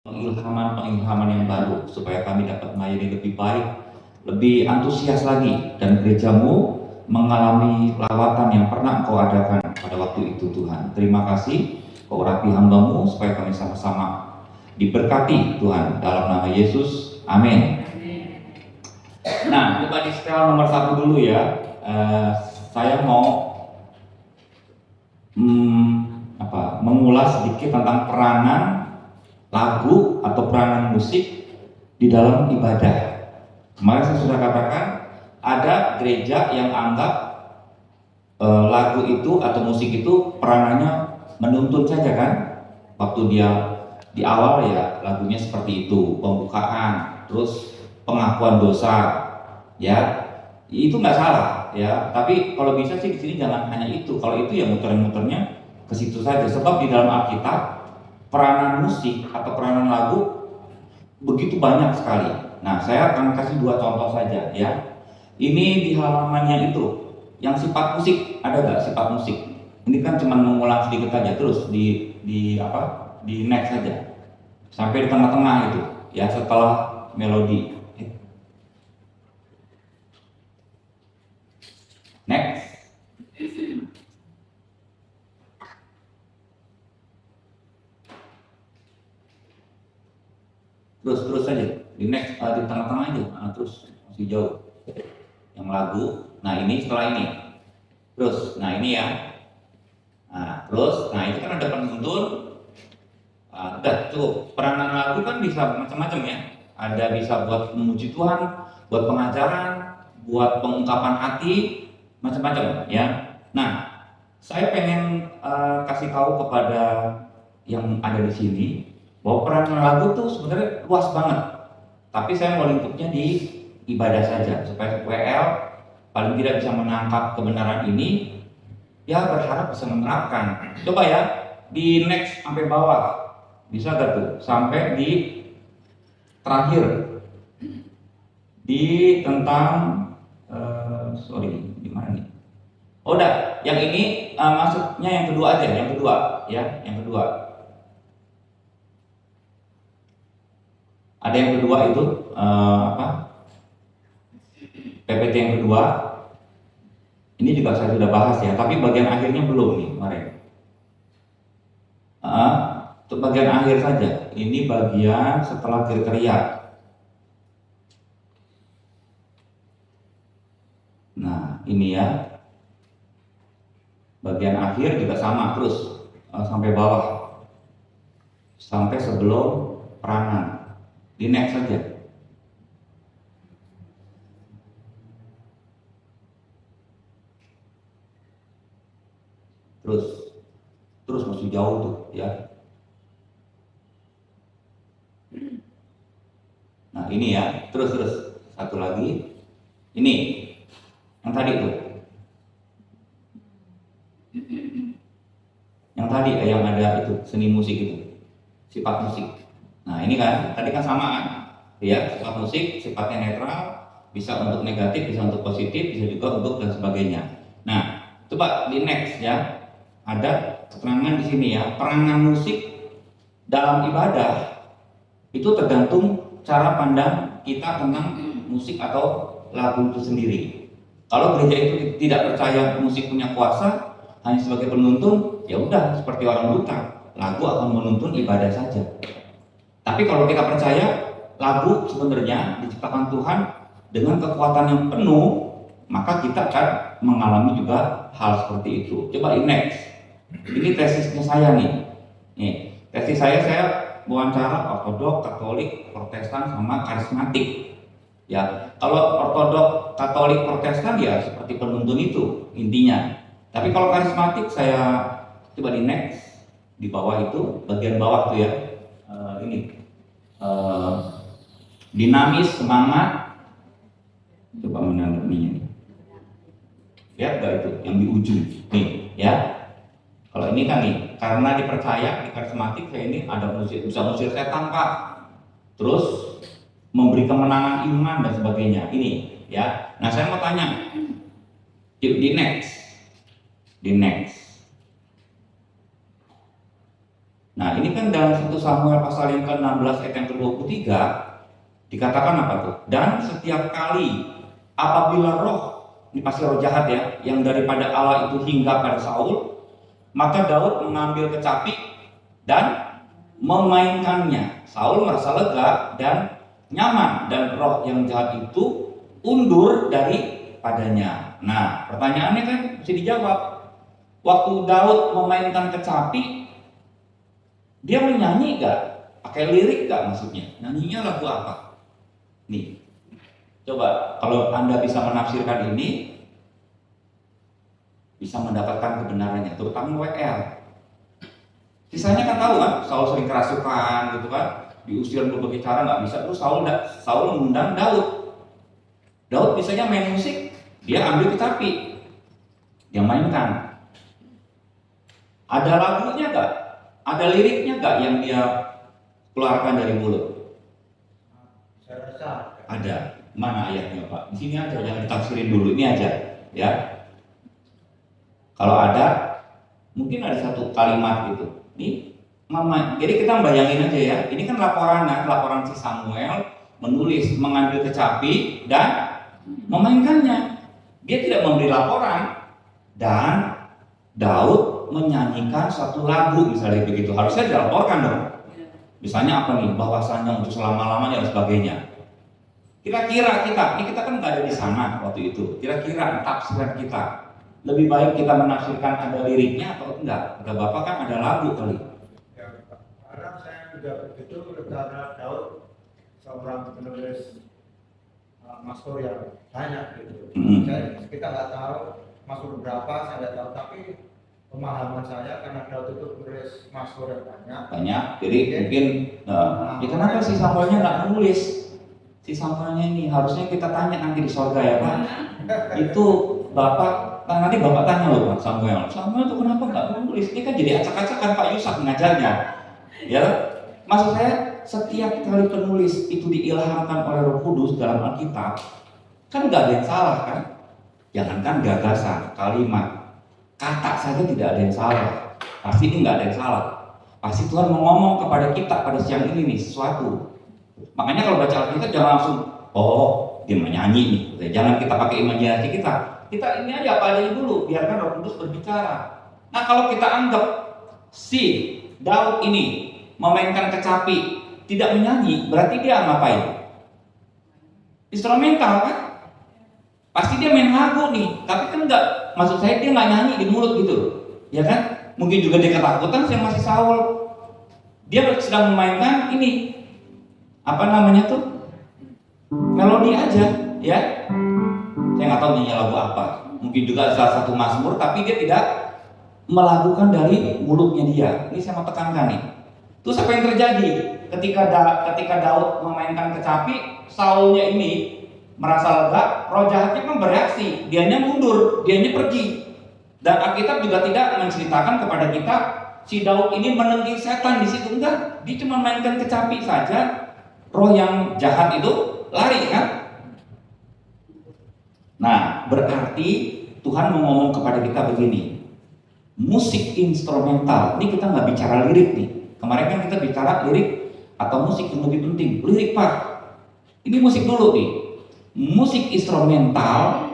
pengilhaman yang baru supaya kami dapat melayani lebih baik, lebih antusias lagi, dan gerejamu mengalami lawatan yang pernah Engkau adakan pada waktu itu Tuhan. Terima kasih Kau urapi hamba-Mu supaya kami sama-sama diberkati Tuhan dalam nama Yesus. Amin. Nah, coba di setel nomor 1 dulu ya. Saya mau mengulas sedikit tentang peranan lagu atau peranan musik di dalam ibadah. Kemarin saya sudah katakan ada gereja yang anggap lagu itu atau musik itu peranannya menuntun saja kan. Waktu dia di awal ya lagunya seperti itu, pembukaan, terus pengakuan dosa, ya itu nggak salah ya. Tapi kalau bisa sih di sini jangan hanya itu. Kalau itu ya muter-muternya ke situ saja. Sebab di dalam Alkitab peranan musik atau peranan lagu begitu banyak sekali. Nah, saya akan kasih 2 contoh saja ya. Ini di halamannya itu, yang sifat musik, ada nggak sifat musik? Ini kan cuma mengulang sedikit aja, terus di next saja sampai di tengah-tengah itu, ya setelah melodi. Next. Terus saja di next, di tengah-tengah aja, terus masih jauh yang lagu. Nah ini setelah ini terus, nah ini ya, nah terus, nah itu kan ada penuntun. Udah cukup. Peranan lagu kan bisa macam-macam ya, ada bisa buat memuji Tuhan, buat pengajaran, buat pengungkapan hati, macam-macam ya. Nah saya pengen kasih tahu kepada yang ada di sini bahwa peranan lagu tuh sebenarnya luas banget. Tapi saya mau lingkupnya di ibadah saja supaya WL paling tidak bisa menangkap kebenaran ini, ya berharap bisa menerapkan. Coba ya di next sampai bawah, bisa gak tuh sampai di terakhir di tentang di mana nih? Oh udah, yang ini maksudnya yang kedua aja, yang kedua ya, yang kedua. Ada yang kedua itu PPT yang kedua. Ini juga saya sudah bahas ya, tapi bagian akhirnya belum nih kemarin. Untuk bagian akhir saja. Ini bagian setelah kriteria. Nah ini ya, bagian akhir juga sama terus sampai bawah, sampai sebelum peranan. Di next saja. Terus masih jauh tuh ya. Nah ini ya, terus satu lagi. Ini yang tadi tuh. Yang tadi yang ada itu seni musik itu, sifat musik. Nah ini kan tadi kan sama kan, ya sifat musik sifatnya netral, bisa untuk negatif, bisa untuk positif, bisa juga untuk dan sebagainya. Nah coba di next ya, ada keterangan di sini ya, peranan musik dalam ibadah itu tergantung cara pandang kita tentang musik atau lagu itu sendiri. Kalau gereja itu tidak percaya musik punya kuasa, hanya sebagai penuntun, ya udah seperti orang buta, lagu akan menuntun ibadah saja. Tapi kalau kita percaya lagu sebenarnya diciptakan Tuhan dengan kekuatan yang penuh, maka kita akan mengalami juga hal seperti itu. Coba next. Ini tesisnya saya nih. Tesis saya wawancara ortodok, katolik, protestan sama karismatik. Ya, kalau ortodok, katolik, protestan ya seperti penuntun itu intinya. Tapi kalau karismatik saya coba di next, di bawah itu, bagian bawah tuh ya. Dinamis, semangat. Coba mana ini. Lihat gak itu yang di ujung nih ya. Kalau ini kan nih, karena dipercaya di karismatik saya ini ada bisa musir setan Pak, terus memberi kemenangan iman dan sebagainya. Ini ya. Nah saya mau tanya, di next. Nah ini kan dalam 1 Samuel pasal yang ke-16 ayat yang ke-23 dikatakan apa tuh? Dan setiap kali apabila roh, ini pasti roh jahat ya, yang daripada Allah itu hingga pada Saul, maka Daud mengambil kecapi dan memainkannya. Saul merasa lega dan nyaman, dan roh yang jahat itu undur daripadanya. Nah pertanyaannya kan mesti dijawab. Waktu Daud memainkan kecapi, dia menyanyi gak? Pakai lirik gak maksudnya? Nyanyinya lagu apa? Nih, coba kalau Anda bisa menafsirkan ini, bisa mendapatkan kebenarannya, terutama WL. Sisanya kan tahu kan, Saul sering kerasukan gitu kan, diusir berbagai cara nggak bisa. Terus Saul mengundang Daud. Daud bisanya main musik, dia ambil kecapi, dia mainkan. Ada lagunya nggak? Ada liriknya nggak yang dia keluarkan dari mulut? Saya rasa Ada. Mana ayatnya Pak? Di sini aja, jangan ditafsirin dulu, ini aja ya. Kalau ada, mungkin ada satu kalimat gitu. Ini mama. Jadi kita bayangin aja ya. Ini kan laporan si Samuel menulis, mengambil kecapi dan memainkannya. Dia tidak memberi laporan, dan Daud menyanyikan satu lagu misalnya begitu. Harusnya dilaporkan dong. Misalnya apa nih? Bahwasannya untuk selama-lamanya dan sebagainya. Kira-kira ini kita kan nggak ada di sana waktu itu. Kira-kira tafsiran kita lebih baik kita menafsirkan ada liriknya atau enggak? Kata Bapak kan ada lagu kali. ya, karena saya juga begitu karena Daud seorang penulis Mazmur yang banyak gitu. Kita nggak tahu Mazmur berapa, saya nggak tahu, tapi pemahaman saya karena Daud itu penulis Mazmur yang banyak. Jadi mungkin ya kenapa si Samuelnya nggak menulis? Si Samuelnya ini harusnya kita tanya nanti di sorga ya Pak. Itu Bapak, nanti Bapak tanya loh Pak Samuel itu kenapa nggak menulis? Ini kan jadi acak-acakan Pak Yusak mengajarnya. Ya, maksud saya setiap kali penulis itu diilhamkan oleh Roh Kudus dalam Alkitab, kan nggak ada yang salah kan? Jangankan gagasan, kalimat, kata saja tidak ada yang salah. Pasti ini nggak ada yang salah. Pasti Tuhan mau ngomong kepada kita pada siang ini nih sesuatu. Makanya kalau baca Alkitab jangan langsung, oh dia menyanyi nih. Jangan kita pakai imajinasi kita. Kita ini aja apa adanya dulu, biarkan Roh Kudus berbicara. Nah kalau kita anggap si Daud ini memainkan kecapi, tidak menyanyi, berarti dia ngapain? Instrumental kan? Pasti dia main lagu nih, tapi kan enggak, maksud saya dia nggak nyanyi di mulut gitu, ya kan? Mungkin juga dia ketakutan, saya masih Saul. Dia sedang memainkan ini, apa namanya tuh? Melodi aja, ya. Saya nggak tahu nyanyi lagu apa. Mungkin juga salah satu mazmur, tapi dia tidak melakukan dari mulutnya dia. Ini saya mau tekankan nih. Terus apa yang terjadi ketika Daud memainkan kecapi? Saulnya ini merasa lega, roh jahatnya kan bereaksi, dianya mundur, dianya pergi. Dan Alkitab juga tidak menceritakan kepada kita si Daud ini menengging setan di situ, enggak. Dia cuma mainkan kecapi saja, roh yang jahat itu lari kan? Nah, berarti Tuhan mau ngomong kepada kita begini. Musik instrumental, ini kita nggak bicara lirik nih. Kemarin kan kita bicara lirik atau musik yang lebih penting. Lirik Pak, ini musik dulu nih. Musik instrumental,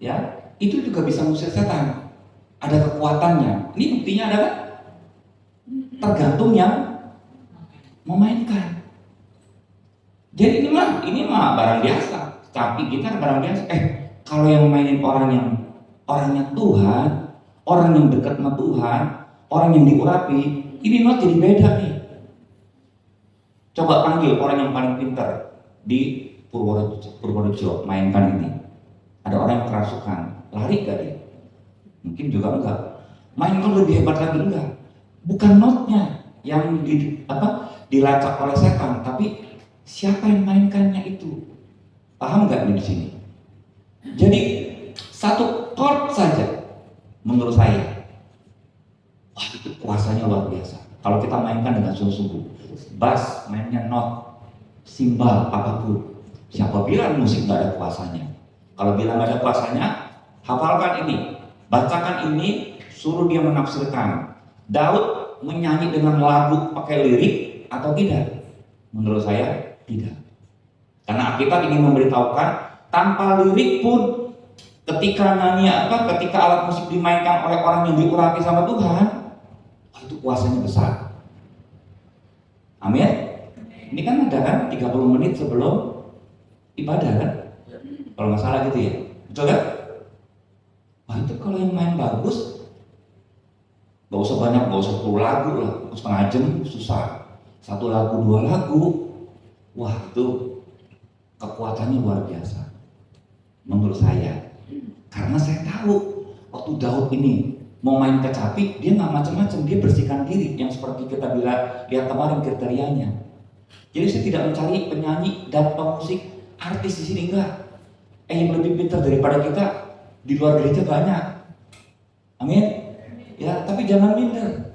ya, itu juga bisa musik setan. Ada kekuatannya. Ini buktinya ada kan? Tergantung yang memainkan. Jadi ini mah barang biasa. Tapi gitar barang biasa. Kalau yang mainin orangnya Tuhan, orang yang dekat sama Tuhan, orang yang diurapi, ini not jadi beda nih. Coba panggil orang yang paling pintar di Purworejo mainkan ini. Ada orang yang kerasukan, lari gak dia? Mungkin juga enggak. Mainkan lebih hebat lagi enggak? Bukan notnya yang dilacak oleh setan, tapi siapa yang mainkannya itu. Paham nggak di sini? Jadi satu chord saja menurut saya, wah itu kuasanya luar biasa. Kalau kita mainkan dengan sungguh-sungguh, bass mainnya not, simbal apapun. Siapa bilang musik nggak ada kuasanya? Kalau bilang nggak ada kuasanya, hafalkan ini, bacakan ini, suruh dia menafsirkan. Daud menyanyi dengan lagu pakai lirik atau tidak? Menurut saya tidak. Karena Alkitab ingin memberitahukan tanpa lirik pun ketika ketika alat musik dimainkan oleh orang yang diurapi sama Tuhan, itu kuasanya besar. Amin. Ini kan ada kan 30 menit sebelum ibadah kan? Kalau nggak salah gitu ya. Betul kan? Wah, itu kalau yang main bagus, gak usah banyak, gak usah 10 lagu lah, setengah jam susah. 1 lagu, 2 lagu, wah itu kekuatannya luar biasa menurut saya. Karena saya tahu waktu Daud ini mau main kecapi, dia nggak macam-macam, dia bersihkan diri yang seperti kita lihat kemarin kriterianya. Jadi saya tidak mencari penyanyi dan pemusik artis di sini, enggak. Yang lebih pintar daripada kita di luar gereja banyak. Amin. Ya, tapi jangan minder.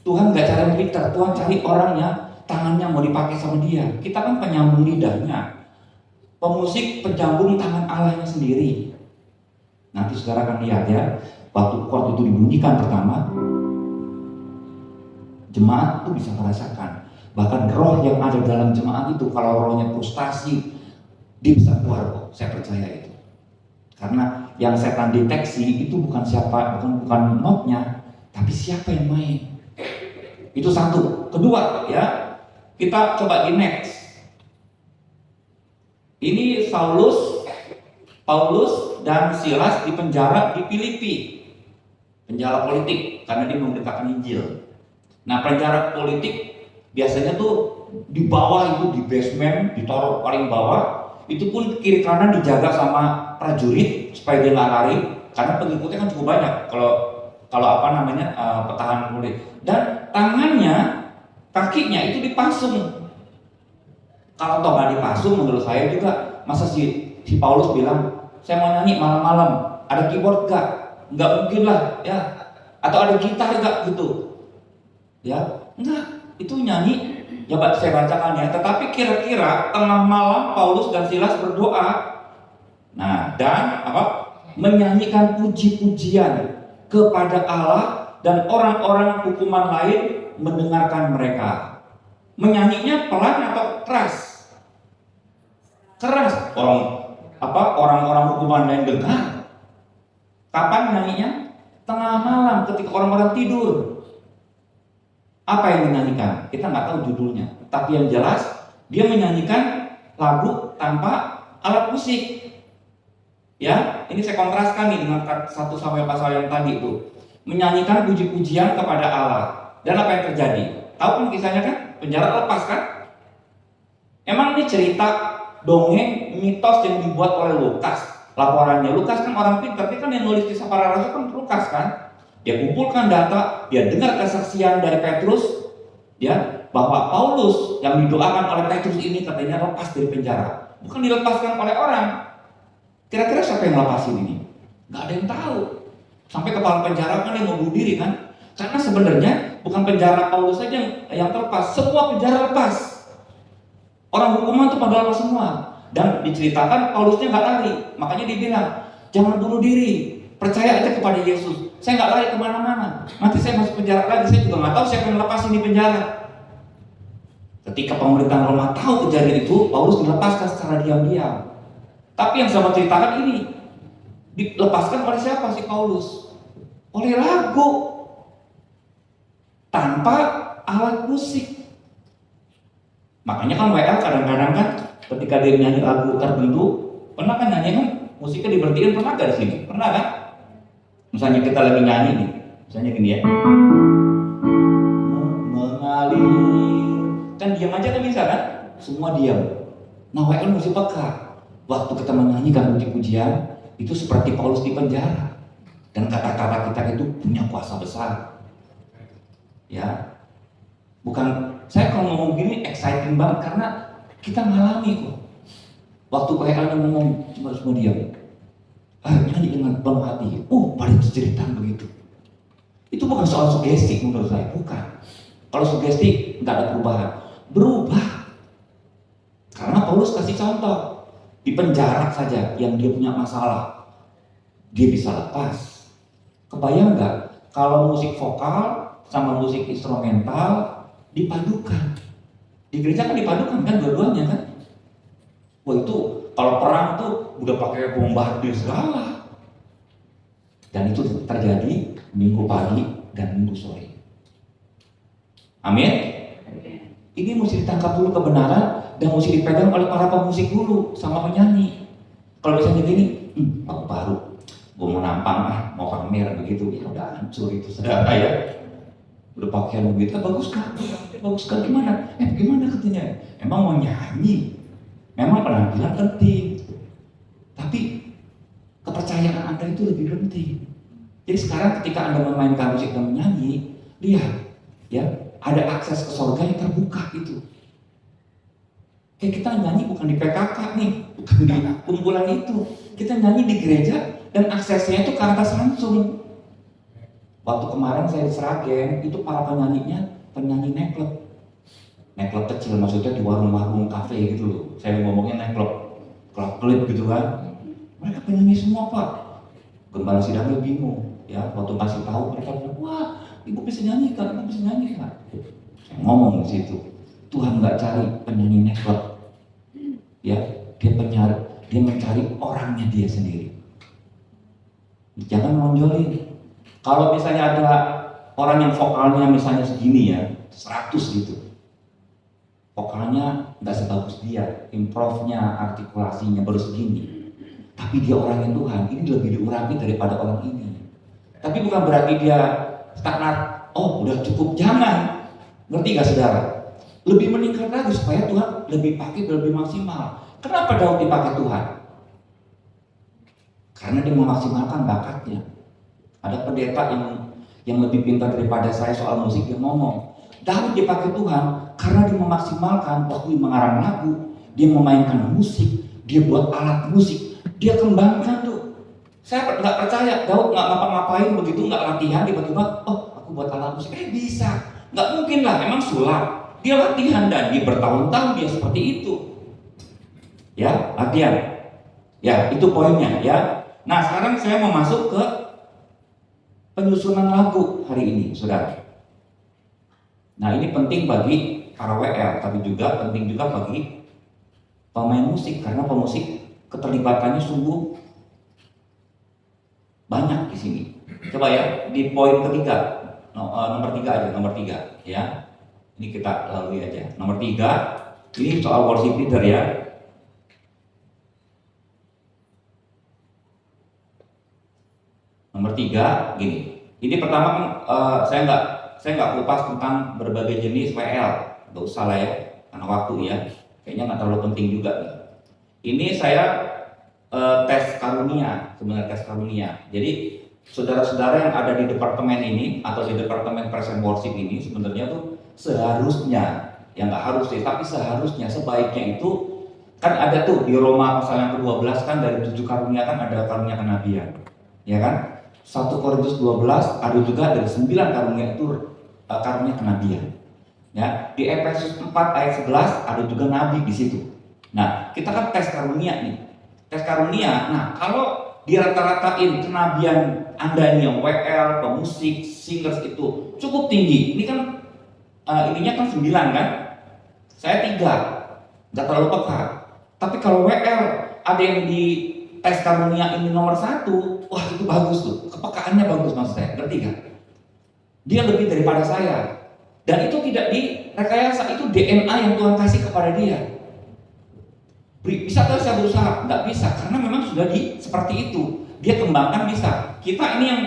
Tuhan nggak cari yang pintar, Tuhan cari orang yang tangannya mau dipakai sama dia. Kita kan penyambung lidahnya. Pemusik penyambung tangan Allahnya sendiri. Nanti saudara akan lihat ya, waktu chord itu dibunyikan pertama, jemaat itu bisa merasakan. Bahkan roh yang ada dalam jemaat itu, kalau rohnya frustasi, dia bisa keluar kok. Saya percaya itu. Karena yang setan deteksi itu bukan bukan notnya, tapi siapa yang main. Itu satu. Kedua ya, kita coba di next. Ini Paulus dan Silas di penjara di Filipi, penjara politik karena dia memberitakan Injil. Nah, penjara politik biasanya tuh di bawah itu, di basement, ditaruh paling bawah. Itu pun kiri kanan dijaga sama prajurit supaya dia nggak lari, karena pengikutnya kan cukup banyak. Kalau pertahanan politik. Dan tangannya, kakinya itu dipasung. Kalau toh nggak dipasung, menurut saya juga, masa si Paulus bilang, saya mau nyanyi malam-malam, ada keyboard gak? Nggak mungkin lah, ya. Atau ada gitar gak gitu? Ya, enggak. Itu nyanyi, ya saya bacakan ya. Tetapi kira-kira tengah malam Paulus dan Silas berdoa, nah dan menyanyikan puji-pujian kepada Allah, dan orang-orang hukuman lain mendengarkan mereka. Menyanyinya pelan atau keras? Keras. Orang-orang hukuman lain dengar. Kapan nyanyinya? Tengah malam ketika orang-orang tidur. Apa yang dinyanyikan? Kita nggak tahu judulnya. Tapi yang jelas dia menyanyikan lagu tanpa alat musik. Ya, ini saya kontraskan nih dengan 1 Samuel pasal yang tadi itu. Menyanyikan puji-pujian kepada Allah. Dan apa yang terjadi? Tahu kan kisahnya kan? Penjara lepas kan? Emang ini cerita dongeng mitos yang dibuat oleh Lukas. Laporannya Lukas kan orang pintar, dia kan yang nulis kisah para rasul kan Lukas kan. Dia kumpulkan data, dia dengar kesaksian dari Petrus, ya, bahwa Paulus yang didoakan oleh Petrus ini katanya lepas dari penjara. Bukan dilepaskan oleh orang. Kira-kira siapa yang lepasin ini? Gak ada yang tahu. Sampai kepala penjara kan yang mau bunuh diri kan. Karena sebenarnya bukan penjara Paulus saja yang terlepas, semua penjara lepas. Orang hukuman itu pada lepas semua. Dan diceritakan Paulusnya nggak lari, makanya dia bilang jangan bunuh diri, percaya aja kepada Yesus. Saya nggak lari kemana-mana. Nanti saya masuk penjara lagi, saya juga nggak tahu siapa yang lepasin di penjara. Ketika pemerintahan Roma tahu kejadian itu, Paulus dilepaskan secara diam-diam. Tapi yang saya mau ceritakan ini dilepaskan oleh siapa sih Paulus? Oleh lagu. Tanpa alat musik. Makanya kan WL kadang-kadang kan ketika dia nyanyi lagu tertentu, pernah kan nyanyi kan musiknya diberhentiin, pernah gak di sini? Pernah kan? Misalnya kita lagi nyanyi nih, misalnya gini ya, mengalir, kan diam aja kan bisa kan? Semua diam. Nah WL mesti peka. Waktu kita menyanyikan puji-pujian, itu seperti Paulus di penjara, dan kata-kata kita itu punya kuasa besar. Ya, bukan saya kalau ngomong gini exciting banget karena kita ngalami kok. Waktu WL ngomong cuma semua diam. Nyanyi dengan penuh hati. Pada ceritaan begitu. Itu bukan soal sugesti menurut saya, bukan. Kalau sugesti nggak ada perubahan. Berubah. Karena Paulus kasih contoh. Di penjara saja yang dia punya masalah, dia bisa lepas. Kebayang nggak kalau musik vokal sama musik instrumental dipadukan. Di gereja kan dipadukan kan dua-duanya kan. Wah itu kalau perang tuh udah pakai bombardir segala. Dan itu terjadi minggu pagi dan minggu sore. Amin. Ini mesti ditangkap dulu kebenaran dan mesti dipegang oleh para pemusik dulu sama penyanyi. Kalau misalnya gini, aku baru, gue mau nampang, mau pamer begitu, ya udah hancur itu saudara ya. Udah pakaian begitu, bagus kan gimana? Gimana katanya? Emang mau nyanyi? Memang penampilan penting, tapi kepercayaan Anda itu lebih penting. Jadi sekarang ketika Anda memainkan musik dan menyanyi, lihat, ya ada akses ke surga yang terbuka itu. Kayak kita nyanyi bukan di PKK nih, bukan di kumpulan itu. Kita nyanyi di gereja dan aksesnya itu ke atas langsung. Waktu kemarin saya di Sragen, itu para penyanyinya penyanyi nightclub. Nightclub kecil, maksudnya di warung-warung kafe gitu loh. Saya ngomongnya nightclub, klub gitu kan. Mereka penyanyi semua Pak. Gembala sidangnya bingung, ya. Waktu kasih tahu mereka bilang, wah, ibu bisa nyanyi kan? Saya ngomong di situ, Tuhan nggak cari penyanyi nightclub, ya. Dia mencari orangnya dia sendiri. Jangan menonjolin. Kalau misalnya ada orang yang vokalnya misalnya segini ya, 100 gitu. Vokalnya nggak sebagus dia, improvnya, artikulasinya baru segini. Tapi dia orangnya Tuhan, ini lebih diurapi daripada orang ini. Tapi bukan berarti dia stagnan, oh udah cukup, jangan. Ngerti gak saudara? Lebih meningkat lagi supaya Tuhan lebih pakai, lebih maksimal. Kenapa Daud dipakai Tuhan? Karena dia memaksimalkan bakatnya. Ada pendeta yang lebih pintar daripada saya soal musik, dia ngomong, Daud dipakai Tuhan karena dia memaksimalkan waktu dia mengarang lagu, dia memainkan musik, dia buat alat musik, dia kembangkan tuh. Saya nggak percaya Daud nggak ngapa-ngapain begitu, nggak latihan tiba-tiba, oh aku buat alat musik, bisa, nggak mungkin lah, emang sulap. Dia latihan dan dia bertahun-tahun dia seperti itu. Ya, latihan. Ya, itu poinnya ya. Nah, sekarang saya mau masuk ke penyusunan lagu hari ini, saudara. Nah, ini penting bagi para WL, tapi juga penting juga bagi pemain musik, karena pemusik keterlibatannya sungguh banyak di sini. Coba ya, di poin ketiga, nomor 3 aja, nomor 3 ya. Ini kita lalui aja. Nomor 3, ini soal worship leader ya. Nomor 3, gini. Ini pertama kan saya nggak kupas tentang berbagai jenis WL, nggak usah lah ya, karena waktu ya. Kayaknya nggak terlalu penting juga nih. Ini saya tes karunia, sebenarnya tes karunia. Jadi saudara-saudara yang ada di departemen ini atau di departemen present worship ini sebenarnya tuh seharusnya, ya nggak harus sih, tapi seharusnya sebaiknya itu kan ada tuh di Roma pasal yang ke-12 kan dari 7 karunia kan ada karunia kenabian, ya kan? 1 Korintus 12 ada juga dari 9 karunia itu karunia kenabian. Ya, di Efesus 4 ayat 11 ada juga nabi di situ. Nah, kita kan tes karunia nih. Tes karunia. Nah, kalau dirata-ratain kenabian Anda ini yang WL, pemusik, singers itu cukup tinggi. Ini kan ininya kan 9 kan? Saya 3. Enggak terlalu peka. Tapi kalau WL ada yang di tes karunia ini nomor 1, wah itu bagus tuh, kepekaannya bagus maksud saya, ngerti kan? Dia lebih daripada saya, dan itu tidak direkayasa, itu DNA yang Tuhan kasih kepada dia. Bisa kan saya berusaha? Nggak bisa, karena memang sudah seperti itu. Dia kembangkan bisa. Kita ini yang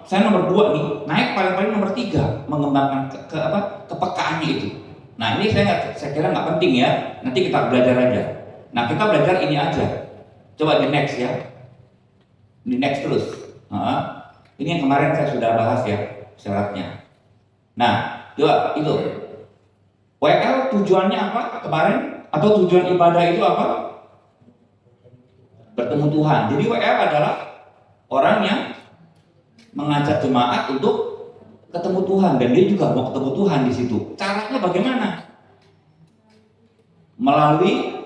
saya nomor 2 nih, naik paling-paling nomor 3, mengembangkan kepekaannya itu. Nah ini saya kira nggak penting ya, nanti kita belajar aja. Nah kita belajar ini aja. Coba di next ya. Di next terus. Ini yang kemarin saya sudah bahas ya syaratnya. Nah, coba itu. WL tujuannya apa kemarin? Atau tujuan ibadah itu apa? Bertemu Tuhan. Jadi WL adalah orang yang mengajak jemaat untuk ketemu Tuhan dan dia juga mau ketemu Tuhan di situ. Caranya bagaimana? Melalui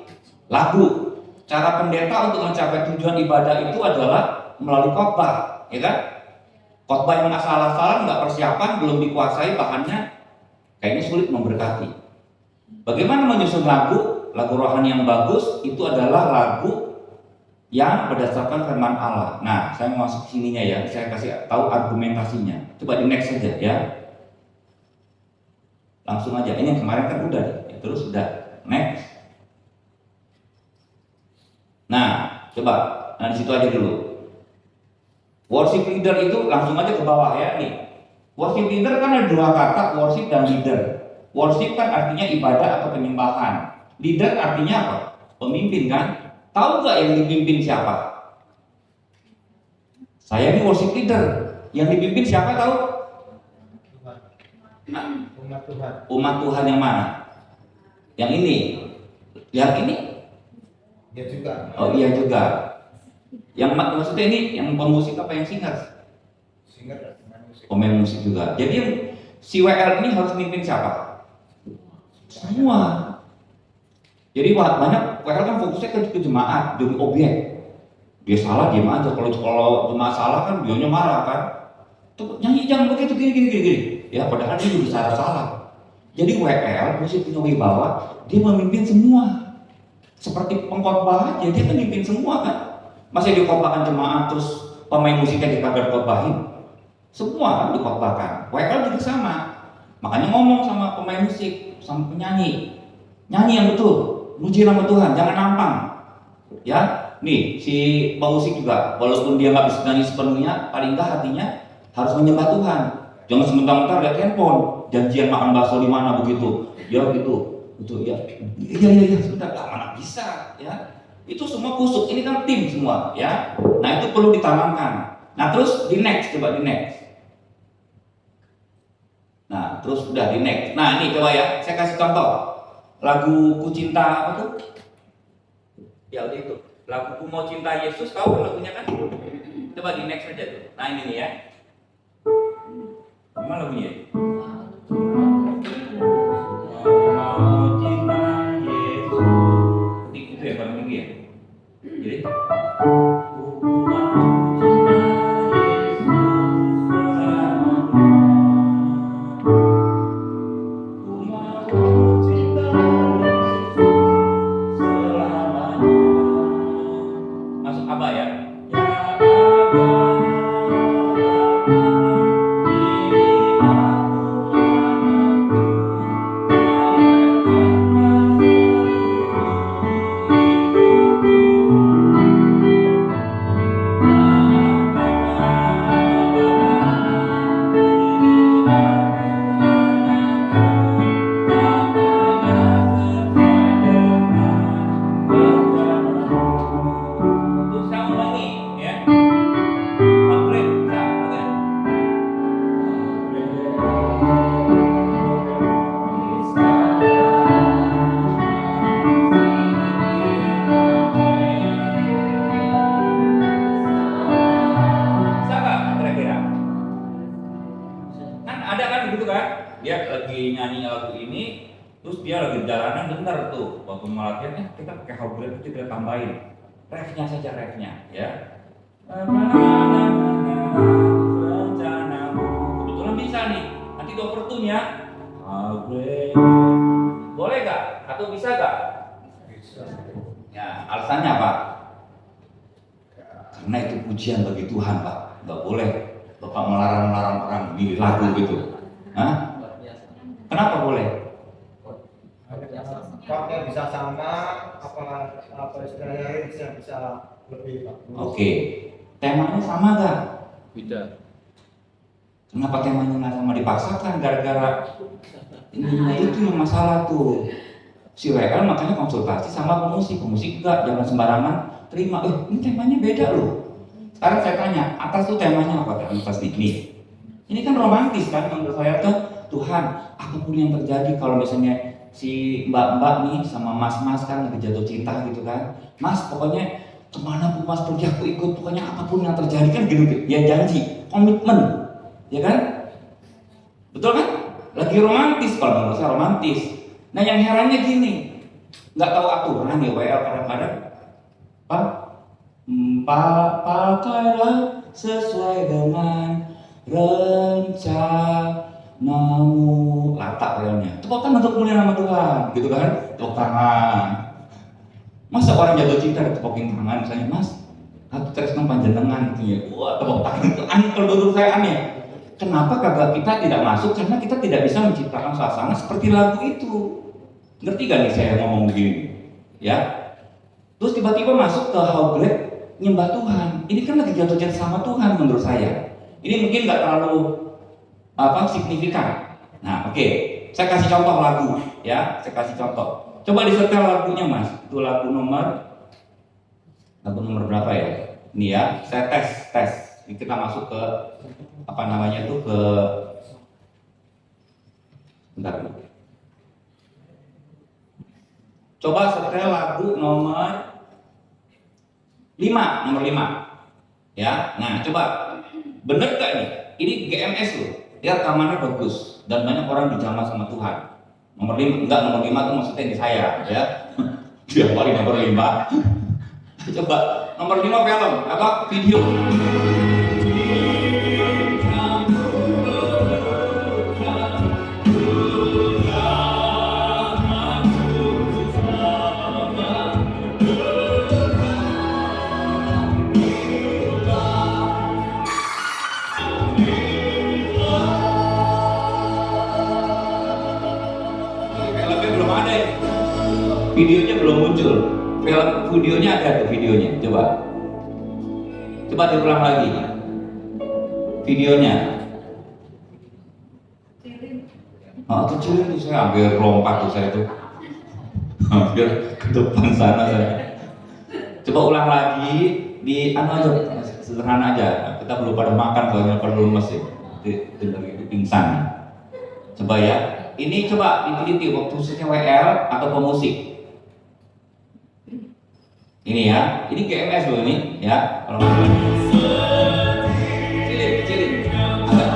lagu. Cara pendeta untuk mencapai tujuan ibadah itu adalah melalui khotbah, ya kan? Khotbah yang asal-asalan, nggak persiapan, belum dikuasai bahannya, kayaknya sulit memberkati. Bagaimana menyusun lagu? Lagu rohani yang bagus itu adalah lagu yang berdasarkan firman Allah. Nah, saya mau masuk sininya ya, saya kasih tahu argumentasinya. Coba di next saja ya. Langsung aja. Ini yang kemarin kan udah, ya, terus udah next. Nah, coba. Nah, di situ aja dulu. Worship leader itu langsung aja ke bawah ya nih. Worship leader kan ada dua kata, worship dan leader. Worship kan artinya ibadah atau penyembahan. Leader artinya apa? Pemimpin kan? Tahu nggak yang dipimpin siapa? Saya ini worship leader. Yang dipimpin siapa tahu? Umat Tuhan. Umat Tuhan yang mana? Yang ini? Yang ini? Ya juga. Oh iya juga. Yang maksudnya ini yang pemusik apa yang singer? Singer dan pemain musik. Pemain musik juga. Jadi yang si WL ini harus mimpin siapa? Semua. Jadi banyak WL kan fokusnya ke jemaat, jadi objek. Dia salah diam aja. Kalau jemaat salah kan beliaunya marah kan. Tuh nyanyi jangan begitu gini. Ya padahal dia juga salah. Jadi WL mesti punya wibawa, dia memimpin semua. Seperti pengkhotbah aja, dia kan mimpin semua kan. Masa dikhotbahkan jemaat terus pemain musiknya dikagak khotbahin? Semua kan dikhotbahkan. WL juga sama. Makanya ngomong sama pemain musik, sama penyanyi. Nyanyi yang betul, muji nama Tuhan, jangan nampang. Ya, nih si pemusik juga, walaupun dia nggak bisa nyanyi sepenuhnya, paling nggak hatinya harus menyembah Tuhan. Jangan sebentar-bentar lihat handphone, janjian makan bakso di mana begitu. Ya gitu, betul ya. Iya, sudah lah mana bisa ya. Itu semua kusuk, ini kan tim semua ya. Nah itu perlu ditanamkan. Nah terus di next, coba di next. Nah terus udah di next. Nah ini coba ya, saya kasih contoh. Lagu Ku Cinta apa tuh? Ya udah itu. Lagu Ku Mau Cinta Yesus, tahu kan lagunya kan? Coba di next aja tuh. Nah ini nih ya. Gimana lagunya? Mau cinta Yesus. Itu ya paling tinggi ya. Jadi masuk apa ya? Dia lagi nyanyi lagu ini, terus dia lagi jalanan bener tuh. Waktu mau latihan kita pakai hardware itu kita tambahin refnya saja ya. Rencanamu kebetulan bisa nih. Nanti do overtune-nya. Boleh gak? Atau bisa gak? Bisa. Ya, alasannya apa? Karena itu pujian bagi Tuhan, Pak. Gak boleh Bapak melarang orang milih lagu gitu. Hah? Kenapa boleh? Partnya bisa sama, apa istilahnya bisa lebih bagus. Oke. Temanya sama gak? Beda. Kenapa temanya nggak sama dipaksakan? Gara-gara ini itu yang masalah tuh. Si WL makanya konsultasi sama pemusik juga jangan sembarangan terima. Ini temanya beda loh. Sekarang saya tanya, atas tuh temanya apa? Atas nih. Ini kan romantis kan menurut saya tuh. Tuhan, apapun yang terjadi kalau misalnya si mbak-mbak nih sama mas-mas kan lagi jatuh cinta gitu kan. Mas, pokoknya kemana pun mas pergi aku ikut, pokoknya apapun yang terjadi kan gitu. Ya janji, komitmen. Ya kan? Betul kan? Lagi romantis, kalau menurut saya romantis. Nah yang herannya gini, nggak tahu aturan ya WL kadang-kadang. Pakailah sesuai dengan rencanamu, latak realnya. Tepuk tangan untuk mulia nama Tuhan, gitu kan? Tepuk tangan. Masa orang jatuh cinta ditepukin tangan, misalnya, Mas, aku tresno panjenengan, gitu ya. Wah, tepuk tangan itu aneh, kalau menurut saya aneh. Kenapa kagak kita tidak masuk? Karena kita tidak bisa menciptakan suasana seperti lagu itu. Ngerti gak nih saya ngomong begini? Ya. Terus tiba-tiba masuk ke How Great nyembah Tuhan. Ini kan lagi jatuh cinta sama Tuhan menurut saya. Ini mungkin nggak terlalu signifikan. Nah, oke. Saya kasih contoh lagu, ya. Saya kasih contoh. Coba disetel lagunya, Mas. Itu lagu nomor berapa ya? Ini ya. Saya tes. Ini kita masuk ke apa namanya itu ke bentar. Coba setel lagu nomor 5. Ya. Nah, coba bener gak nih? Ini GMS loh. Dia rekamannya bagus dan banyak orang dijamah sama Tuhan. Nomor 5 itu maksudnya di saya, ya. Dia paling nomor 5. Coba nomor 5 film apa video. Videonya belum muncul. Videonya ada tuh videonya. Coba diulang lagi. Videonya. Kecilin tuh saya hampir lompat tuh saya tuh. Hampir ke depan sana saya. Coba ulang lagi di aja sederhana aja. Kita belum pada makan soalnya perlu lemes ya. Itu pingsan. Coba ya. Ini coba diteliti waktu khususnya WL atau pemusik. Ini ya, ini GMS loh ini ya. Kalau kecilin, agak.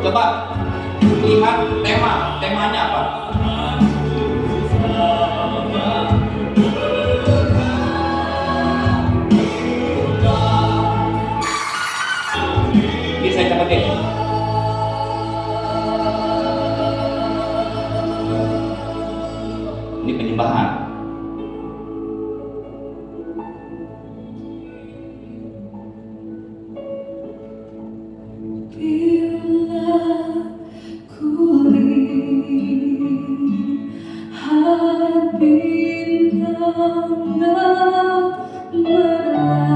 Coba lihat temanya apa? Ini saya cepetin. Ini penyembahan. Bila ku lihat bintang berlapan,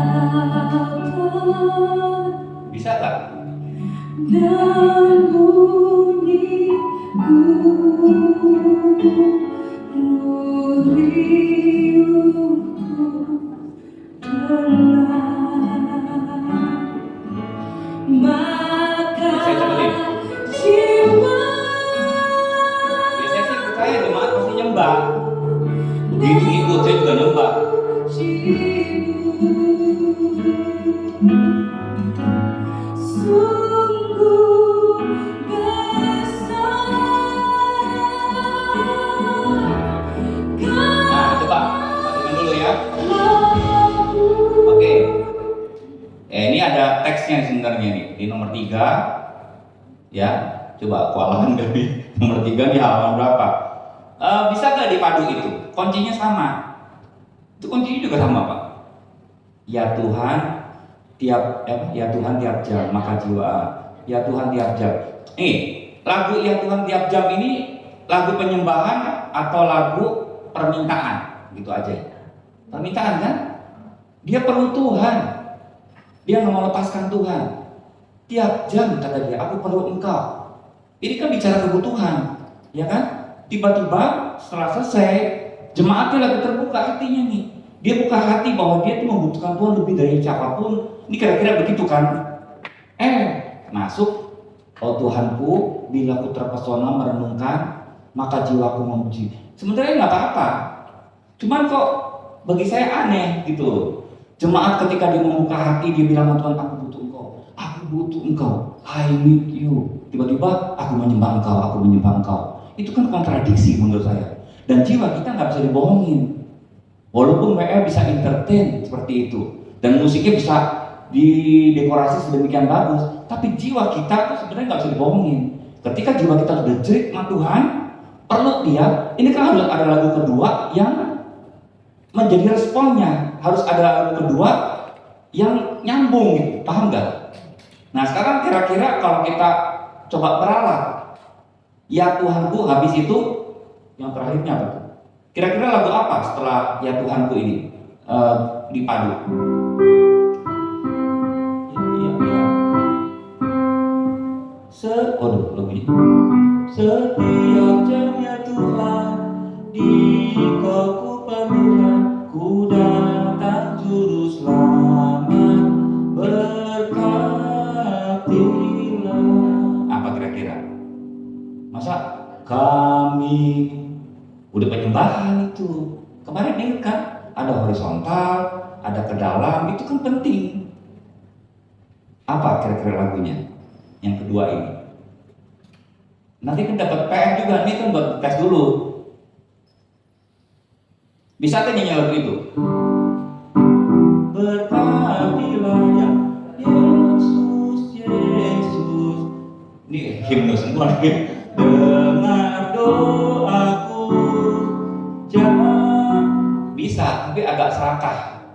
Bisa tak? dan bunyi riungku telah maka Saya cepetin. jiwa Biasanya sih percaya jemaat pasti nyembah. Begitu ikut saya juga nyembah. sungguh besar. Nah, coba perhatikan dulu ya. Oke. Ini ada teksnya sebenarnya nih di nomor 3. Ya, coba kewalahan dari nomor 3 di halaman berapa? Bisa nggak dipadu itu? Kuncinya sama. Itu kuncinya juga sama, Pak. Ya Tuhan, ya Tuhan tiap jam maka jiwa. Ya Tuhan tiap jam. Nih, lagu Ya Tuhan tiap jam ini lagu penyembahan atau lagu permintaan, gitu aja. Permintaan kan? Dia perlu Tuhan. Dia nggak mau lepaskan Tuhan. Tiap jam kata dia, aku perlu engkau. Ini kan bicara kebutuhan, ya kan? Tiba-tiba setelah selesai, jemaatnya lagi terbuka hatinya nih. Dia buka hati bahwa dia tuh membutuhkan Tuhan lebih dari siapapun. Ini kira-kira begitu kan? Masuk. Oh Tuhanku, bila ku terpesona merenungkan, maka jiwaku memuji. Sebenarnya nggak apa-apa. Cuman kok bagi saya aneh gitu. Jemaat ketika dia membuka hati, dia bilang, Tuhan aku butuh engkau. Aku butuh engkau. I need you. Tiba-tiba aku menyembah engkau. Itu kan kontradiksi menurut saya. Dan jiwa kita nggak bisa dibohongin. Walaupun WL bisa entertain seperti itu dan musiknya bisa didekorasi sedemikian bagus, tapi jiwa kita tuh sebenarnya nggak bisa dibohongin. Ketika jiwa kita sudah jerit sama Tuhan, perlu dia. Ini kan harus ada lagu kedua yang menjadi responnya, harus ada lagu kedua yang nyambung gitu, paham nggak? Nah sekarang kira-kira kalau kita coba peralat, ya Tuhanku habis itu yang terakhirnya apa tuh? Kira-kira lagu apa setelah ya Tuhanku ini dipadu? Lagunya. Setiap jamnya Tuhan di Kau ku padukan, ku datang juru selamat, berkatilah. Apa kira-kira? Masa kami udah penyembahan itu kemarin ini kan ada horizontal, ada ke dalam, itu kan penting. Apa kira-kira lagunya yang kedua ini? Nanti kan dapat PR juga, ini kan buat tes dulu. Bisa kan nyanyi lagu itu? Berkatilah ya Yesus, Yesus. Ini himne semua nih. Dengar doaku, jangan. Bisa, tapi agak serakah.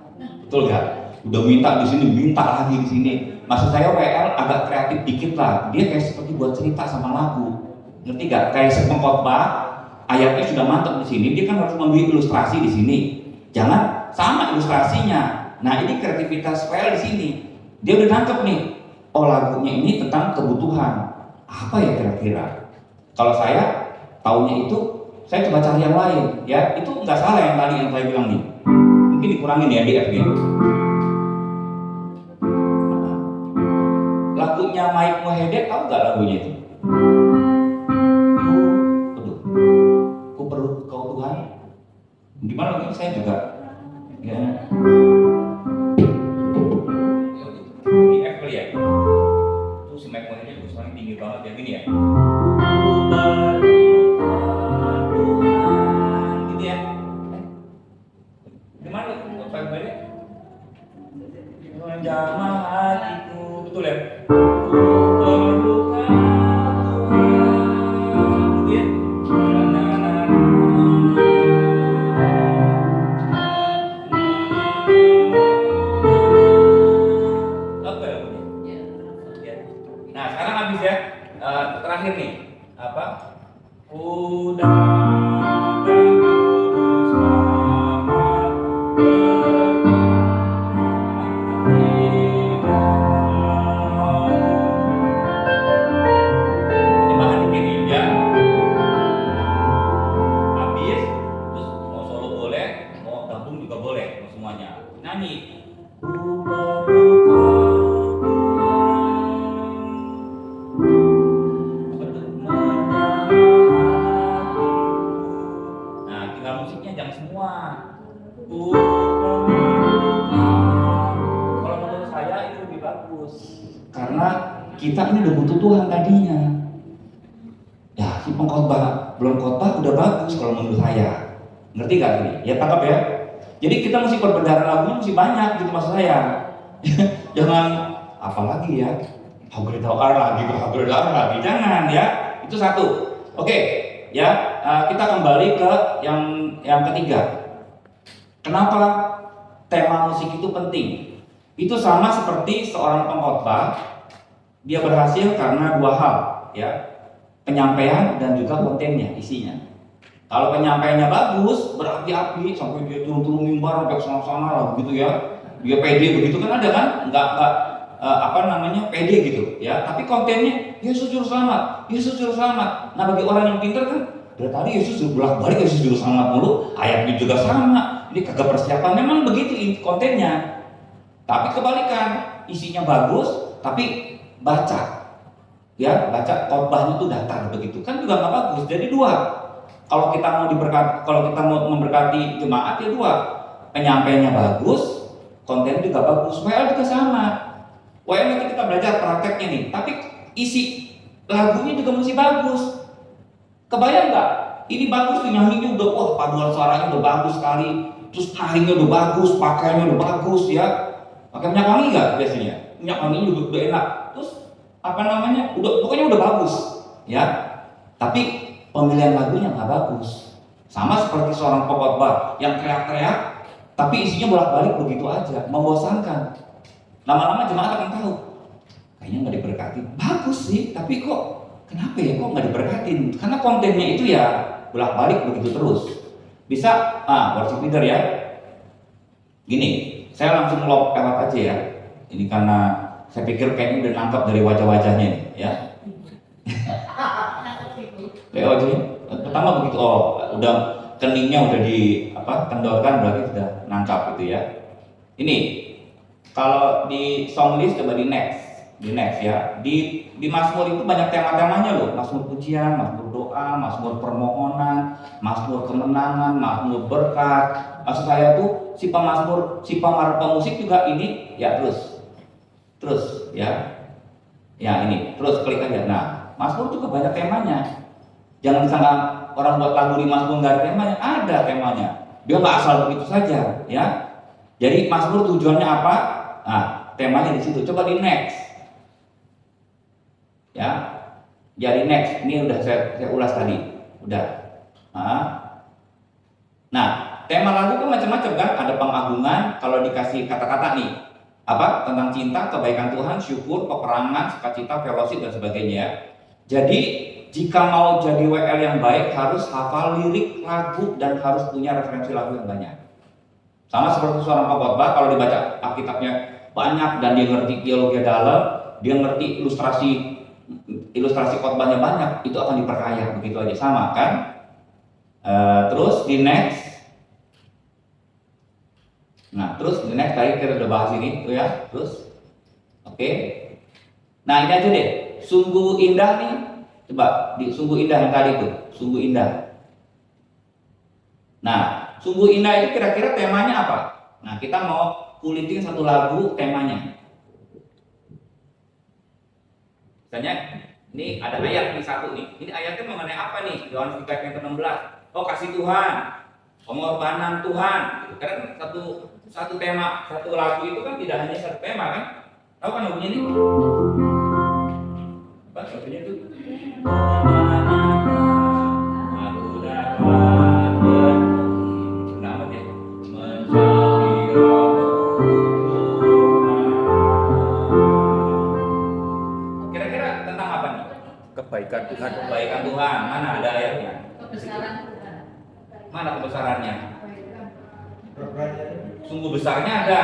Betul gak? Udah minta di sini, minta lagi di sini. Maksud saya WL agak kreatif dikit lah. Dia kayak seperti buat cerita sama lagu. Ngerti gak? Kayak sepengkhotbah, ayatnya sudah mantap di sini. Dia kan harus memberi ilustrasi di sini. Jangan sama ilustrasinya. Nah ini kreativitas WL di sini. Dia udah nangkep nih. Oh lagunya ini tentang kebutuhan. Apa ya kira-kira? Kalau saya taunya itu, saya coba cari yang lain. Ya itu nggak salah yang tadi yang saya bilang nih. Mungkin dikurangin ya di FG. Lagunya Mike Mohede, tahu nggak lagunya itu? Ku perlu Kau Tuhan. Gimana lagunya saya juga? Ya. Di F kali ya. Tuh si Mike Mohede itu suaranya tinggi banget ya gini ya. Gitu ya. Gimana Mike Mohede? Menjamah hatiku, betul ya? Nah sekarang habis ya, terakhir nih apa? Karena kita ini udah butuh Tuhan tadinya. Ya, si pengkhotbah belum khotbah udah bagus kalau menurut saya. Ngerti gak ini? Ya tangkap ya. Jadi kita mesti perbedaan lagunya mesti banyak gitu maksud saya. Jangan apalagi ya. Hagredawar lagi, jangan ya. Itu satu. Oke, ya kita kembali ke yang ketiga. Kenapa tema musik itu penting? Itu sama seperti seorang pengkhotbah, dia berhasil karena dua hal, ya, penyampaian dan juga kontennya, isinya. Kalau penyampaiannya bagus, berapi-api sampai dia turun-turun mimbar sampai sana-sana lah, begitu ya, dia pede begitu kan ada kan, nggak pede gitu, ya. Tapi kontennya Yesus juru selamat, Yesus juru selamat. Nah bagi orang yang pintar kan, dari tadi Yesus bolak-balik Yesus juru selamat mulu, ayatnya juga sama. Ini kagak persiapan, memang begitu kontennya. Tapi kebalikan, isinya bagus, tapi baca khotbahnya itu datar begitu, kan juga nggak bagus. Jadi dua, kalau kita mau memberkati jemaat ya dua, penyampaiannya bagus, konten juga bagus. WL juga sama. WL nanti kita belajar prakteknya nih, tapi isi lagunya juga mesti bagus. Kebayang nggak? Ini bagus tuh nyanyinya udah, wah paduan suaranya udah bagus sekali. terus taringnya udah bagus, pakaiannya udah bagus ya. Pakai minyak wangi nggak biasanya? Minyak wangi juga udah enak. Terus apa namanya? Pokoknya udah bagus ya. Tapi pemilihan lagunya nggak bagus. Sama seperti seorang pengkhotbah yang teriak-teriak, tapi isinya bolak-balik begitu aja, membosankan. Lama-lama jemaat akan tahu, kayaknya nggak diberkati. Bagus sih, tapi kok kenapa ya kok nggak diberkatin? Karena kontennya itu ya bolak-balik begitu terus. Bisa, worship leader ya. Gini, saya langsung log lewat aja ya. Ini karena saya pikir kayaknya udah nangkap dari wajah-wajahnya nih, ya. Kayak wajahnya. Pertama begitu, udah keningnya udah kendorkan berarti sudah nangkap gitu ya. Ini kalau di song list coba di next ya. Di Mazmur itu banyak tema-temanya loh. Mazmur pujian, Mazmur doa, Mazmur permohonan, Mazmur kemenangan, Mazmur berkat. Maksud saya tuh si pemusik juga ini ya terus ya. Ya ini terus klik aja. Nah, Mazmur juga banyak temanya. Jangan disangka orang buat lagu di Mazmur nggak ada temanya, ada temanya. Dia nggak asal begitu saja, ya. Jadi Mazmur tujuannya apa? Nah, temanya di situ. Coba di next, ya. Jadi next, ini udah saya ulas tadi, udah. Nah, tema lagu kan macam-macam kan? Ada pengagungan. Kalau dikasih kata-kata nih, apa? Tentang cinta, kebaikan Tuhan, syukur, peperangan, sukacita, fellowship dan sebagainya. Jadi jika mau jadi WL yang baik harus hafal lirik lagu dan harus punya referensi lagu yang banyak. Sama seperti seorang pengkhotbah, kalau dibaca Alkitabnya banyak dan dia ngerti teologi dalam, dia ngerti ilustrasi khotbahnya banyak, itu akan diperkaya begitu aja sama kan? Terus di next. Nah, terus di next tadi kita udah bahas ini tuh ya, terus. Oke. Nah, ini aja deh. Sungguh indah nih. Coba di sungguh indah yang tadi tuh, sungguh indah. Nah, sungguh indah itu kira-kira temanya apa? Nah, kita mau kulitin satu lagu temanya. Misalnya, ini ada ayat nih satu nih. Ini ayatnya mengenai apa nih? Yohanes 3 ayat ke-16. Oh, kasih Tuhan, pengorbanan Tuhan. Gitu. Karena satu tema, satu lagu itu kan tidak hanya satu tema kan? Tahu kan lagunya ini? Apa lagunya itu? Aku dapat bernamat ya mencari kira-kira tentang apa nih? Kebaikan Tuhan. Kebaikan Tuhan. Mana ada ayatnya? Kebesaran Tuhan. Mana kebesarannya? Programnya Sungguh besarnya ada.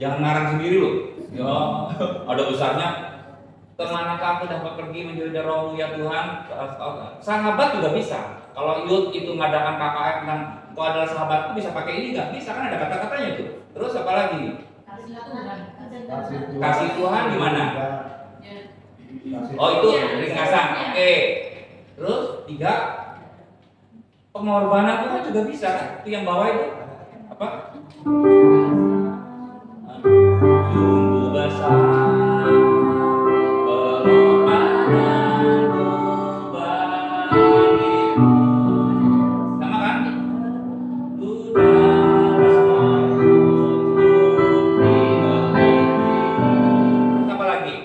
Jangan ngarang sendiri loh. Ya, ada besarnya. Kemana kamu dapat pergi menjadi rohmu ya Tuhan? Sahabat juga bisa. Kalau Yud itu mengadakan KKR tentang kau adalah sahabatku, bisa pakai ini nggak? Bisa kan ada kata-katanya tuh. Terus apa lagi? Kasih Tuhan di mana? Oh itu ringkasan. Oke. Terus 3 pengorbanan Tuhan juga bisa kan? Itu yang bawah itu apa? Sungguh besar. Sama kan? Apa lagi?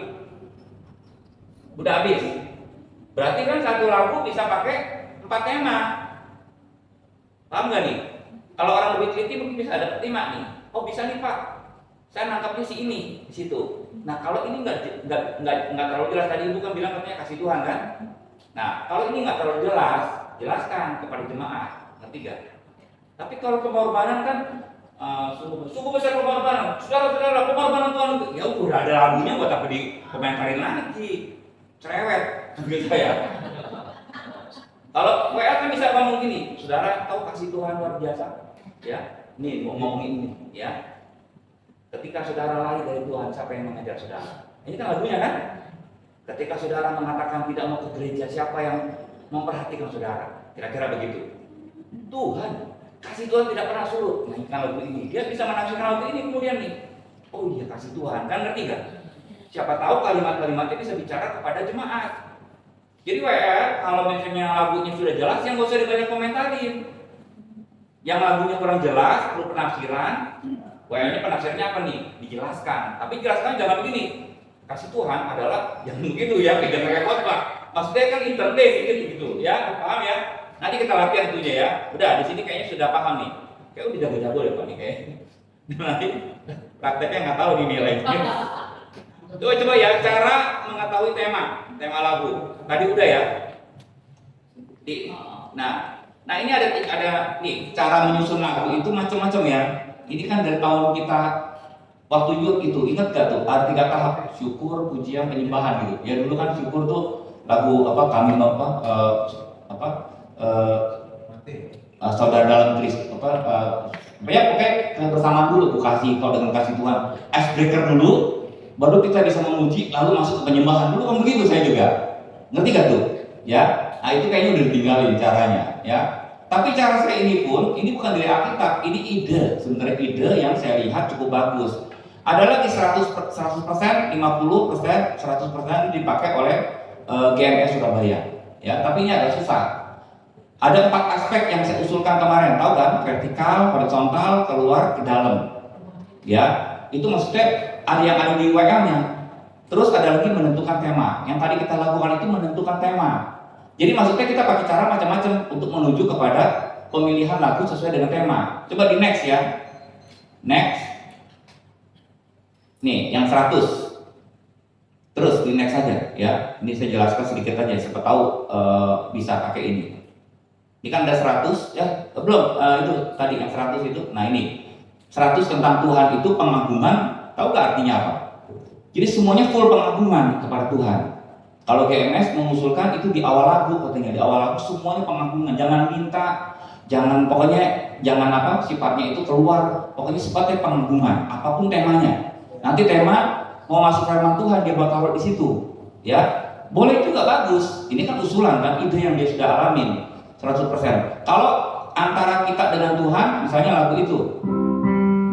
Udah habis. Berarti kan satu lagu bisa pakai 4 tema. Paham nggak nih? Kalau orang lebih teliti mungkin bisa ada 5 nih. Oh bisa nih Pak. Saya nangkapnya si ini di situ. Nah kalau ini nggak terlalu jelas, tadi ibu kan bilang katanya kasih Tuhan kan. Nah kalau ini nggak terlalu jelas, jelaskan kepada jemaat, ngerti gak? Tapi kalau pengorbanan kan sungguh besar pengorbanan, saudara-saudara pengorbanan Tuhan, ya udah ada lagunya buat apa dikomentarin lagi, cerewet, gitu ya. Kalau WA kan bisa ngomong gini, saudara tahu kasih Tuhan luar biasa, ya. Nih mau ngomongin ini, ya. Ketika saudara lari dari Tuhan, siapa yang mengajar saudara? Ini kan lagunya kan? Ketika saudara mengatakan tidak mau ke gereja, siapa yang memperhatikan saudara? Kira-kira begitu. Tuhan, kasih Tuhan tidak pernah surut. Nah, kan lagu ini, dia bisa menafsirkan lagu ini kemudian nih. Oh iya kasih Tuhan, kan ngerti gak? Siapa tahu kalimat-kalimatnya bisa bicara kepada jemaat. Jadi WR, kalau misalnya lagunya sudah jelas, yang gak usah dibanyak komentarin. Yang lagunya kurang jelas, perlu penafsiran. WL-nya penafsirannya apa nih? Dijelaskan. Tapi jelaskan jangan begini. Kasih Tuhan adalah yang begitu ya, jangan kayak khotbah. Maksudnya kan internet gitu ya, paham ya? Nanti kita latihan tuhnya ya. Udah di sini kayaknya sudah paham nih. Kayak udah jago-jago deh Pak nih kayaknya. Nanti prakteknya nggak tahu nih nilainya. Coba ya cara mengetahui tema lagu. Tadi udah ya. Nah ini ada nih cara menyusun lagu itu macam-macam ya. Ini kan dari tahun kita waktu youth itu, ingat gak tuh ada 3 tahap: syukur, pujian, penyembahan gitu. Ya dulu kan syukur tuh lagu kami saudara dalam Kristus pokoknya kebersamaan dulu, kasih kalau dengan kasih Tuhan, icebreaker dulu, baru kita bisa memuji, lalu masuk ke penyembahan dulu kan begitu saya juga. Ngerti gak tuh? Ya, nah itu kayaknya udah ditinggalin caranya ya. Tapi cara saya ini pun, ini bukan dari Alkitab, ini ide, sebenarnya ide yang saya lihat cukup bagus. Ada lagi 100%, 50%, 100% dipakai oleh GMS Surabaya. Ya, tapi ini agak susah. Ada 4 aspek yang saya usulkan kemarin, tahu kan? Vertikal, horizontal, keluar, ke dalam. Ya, itu maksudnya ada yang ada di WL-nya. Terus ada lagi menentukan tema. Yang tadi kita lakukan itu menentukan tema. Jadi maksudnya kita pakai cara macam-macam untuk menuju kepada pemilihan lagu sesuai dengan tema. Coba di next ya. Next. Nih, yang 100. Terus di next saja ya. Ini saya jelaskan sedikit aja, siapa tahu bisa pakai ini. Ini kan ada 100 ya. Belum, itu tadi yang 100 itu. Nah ini 100 tentang Tuhan itu pengagungan. Tahu gak artinya apa? Jadi semuanya full pengagungan kepada Tuhan. Kalau GMS mengusulkan itu di awal lagu, katanya di awal lagu semuanya pengagungan, jangan minta, pokoknya jangan sifatnya itu keluar, pokoknya sifatnya pengagungan, apapun temanya. Nanti tema mau masuk firman Tuhan dia bakal taruh di situ, ya boleh juga bagus. Ini kan usulan kan, ide yang dia sudah alamin 100%. Kalau antara kita dengan Tuhan, misalnya lagu itu,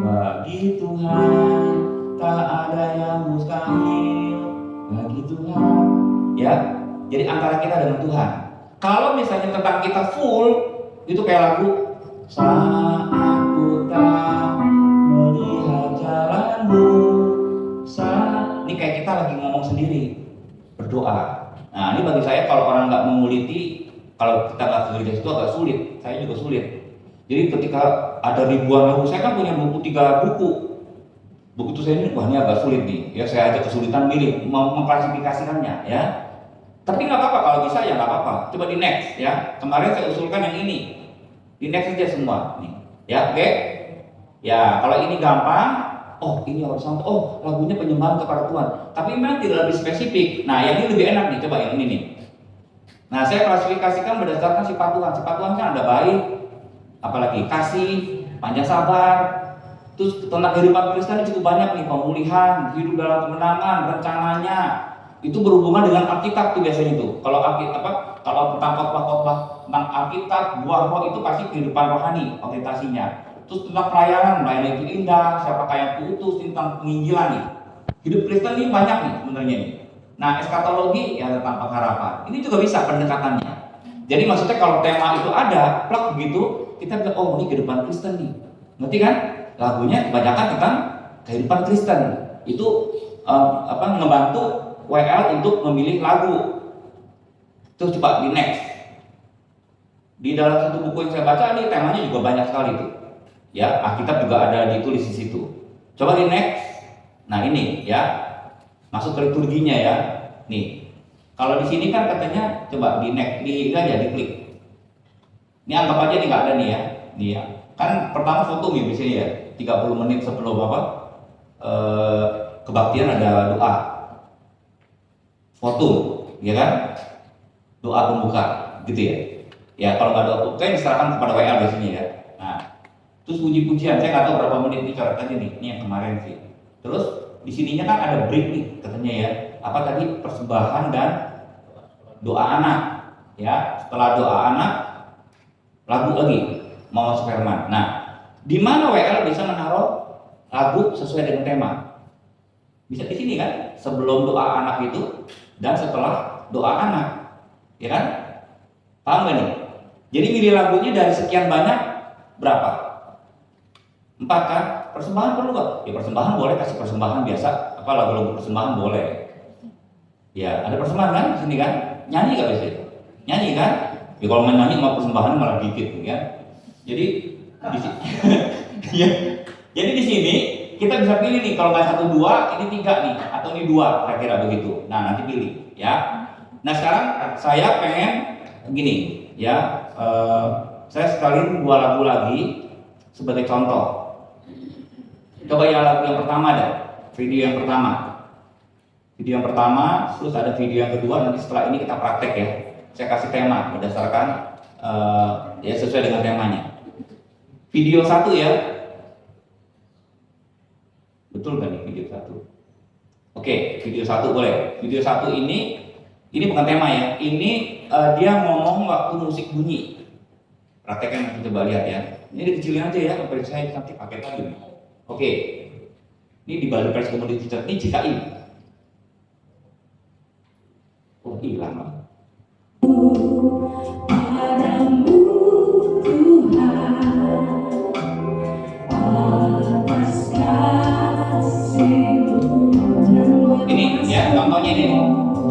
bagi Tuhan tak ada yang mustahil, bagi Tuhan. Ya, jadi antara kita dengan Tuhan. Kalau misalnya tentang kita full, itu kayak lagu saat ku tak melihat jalanmu, ini kayak kita lagi ngomong sendiri, berdoa. Nah ini bagi saya kalau orang nggak menguliti, kalau kita nggak sulit itu agak sulit. Saya juga sulit. Jadi ketika ada ribuan lagu, saya kan punya 3 buku. Begitu saya ini, wah ini agak sulit nih. Ya saya aja kesulitan milih, mengklasifikasikannya ya. Tapi nggak apa-apa, kalau bisa ya nggak apa-apa. Coba di next ya. Kemarin saya usulkan yang ini. Di next aja semua nih. Ya, oke. Ya, kalau ini gampang, oh ini horizontal, oh lagunya penyembahan kepada Tuhan. Tapi memang tidak lebih spesifik. Nah, yang ini lebih enak nih, coba yang ini nih. Nah, saya klasifikasikan berdasarkan sifat Tuhan. Sifat Tuhan kan ada baik, apalagi kasih, panjang sabar. Terus tentang kehidupan Kristen cukup banyak nih, pemulihan, hidup dalam kemenangan, rencananya. Itu berhubungan dengan Alkitab tuh biasanya tuh. Kalau kalau tentang khotbah tentang Alkitab, buah roh itu pasti kehidupan rohani orientasinya. Terus tentang pelayanan itu indah, siapakah yang kuutus, tentang penginjilan nih. Hidup Kristen ini banyak nih sebenarnya nih. Nah, eskatologi ya tentang pengharapan. Ini juga bisa pendekatannya. Jadi maksudnya kalau tema itu ada, plak begitu, kita bilang oh ini kehidupan Kristen nih. Ngerti kan? Lagunya kebanyakan tentang kehidupan Kristen. Itu ngebantu WL untuk memilih lagu. Terus coba di next. Di dalam satu buku yang saya baca ini temanya juga banyak sekali tuh. Ya, Alkitab juga ada ditulis di situ. Coba di next. Nah ini ya, masuk ke liturginya ya. Nih, kalau di sini kan katanya coba di next, di aja diklik. Ini anggap aja nih nggak ada nih ya. Nih ya. Kan pertama foto nih di sini ya. 30 menit sebelum kebaktian ada doa. Foto, ya kan? Doa pembuka, gitu ya. Ya kalau nggak doa pembuka, diserahkan kepada WL di sini ya. Nah, terus puji-pujian, saya nggak tahu berapa menit ini coretannya nih. Ini yang kemarin sih. Terus di sininya kan ada break nih, katanya ya. Apa tadi persembahan dan doa anak, ya. Setelah doa anak, lagu lagi mau masuk firman. Nah, di mana WL bisa menaruh lagu sesuai dengan tema? Bisa di sini kan? Sebelum doa anak itu dan setelah doa anak, ya kan? Paham gak nih? Jadi milih lagunya dari sekian banyak Berapa? 4 kan? Persembahan perlu nggak? Ya persembahan boleh, kasih persembahan biasa. Apa lagu-lagu persembahan boleh. Ya ada persembahan kan di sini kan? Nyanyi nggak biasanya? Nyanyi kan? Ya kalau main nyanyi sama persembahan malah dikit ya. Jadi di sini, ya. Jadi di sini kita bisa pilih nih kalau nggak 1 2 ini 3 nih atau ini 2 kira-kira begitu. Nah nanti pilih ya. Nah sekarang saya pengen gini ya. Saya sekalian 2 lagu lagi sebagai contoh. Coba yang lagu yang pertama deh, video yang pertama. Video yang pertama, terus ada video yang kedua. Nanti setelah ini kita praktek ya. Saya kasih tema berdasarkan ya sesuai dengan temanya. Video 1 ya. Betul kan nih video 1? Oke, video 1 boleh. Video 1 ini bukan tema ya. Ini dia ngomong waktu musik bunyi. Praktekkan, nanti coba lihat ya. Ini dikecilin aja ya, sampai saya nanti pakai lagi nih. Oke. Ini di Bali Press Community Church, ini JKI. Oh, hilang lah. Padamu Tuhan, atas kasih-Mu dan Ini ya, contohnya ini nih.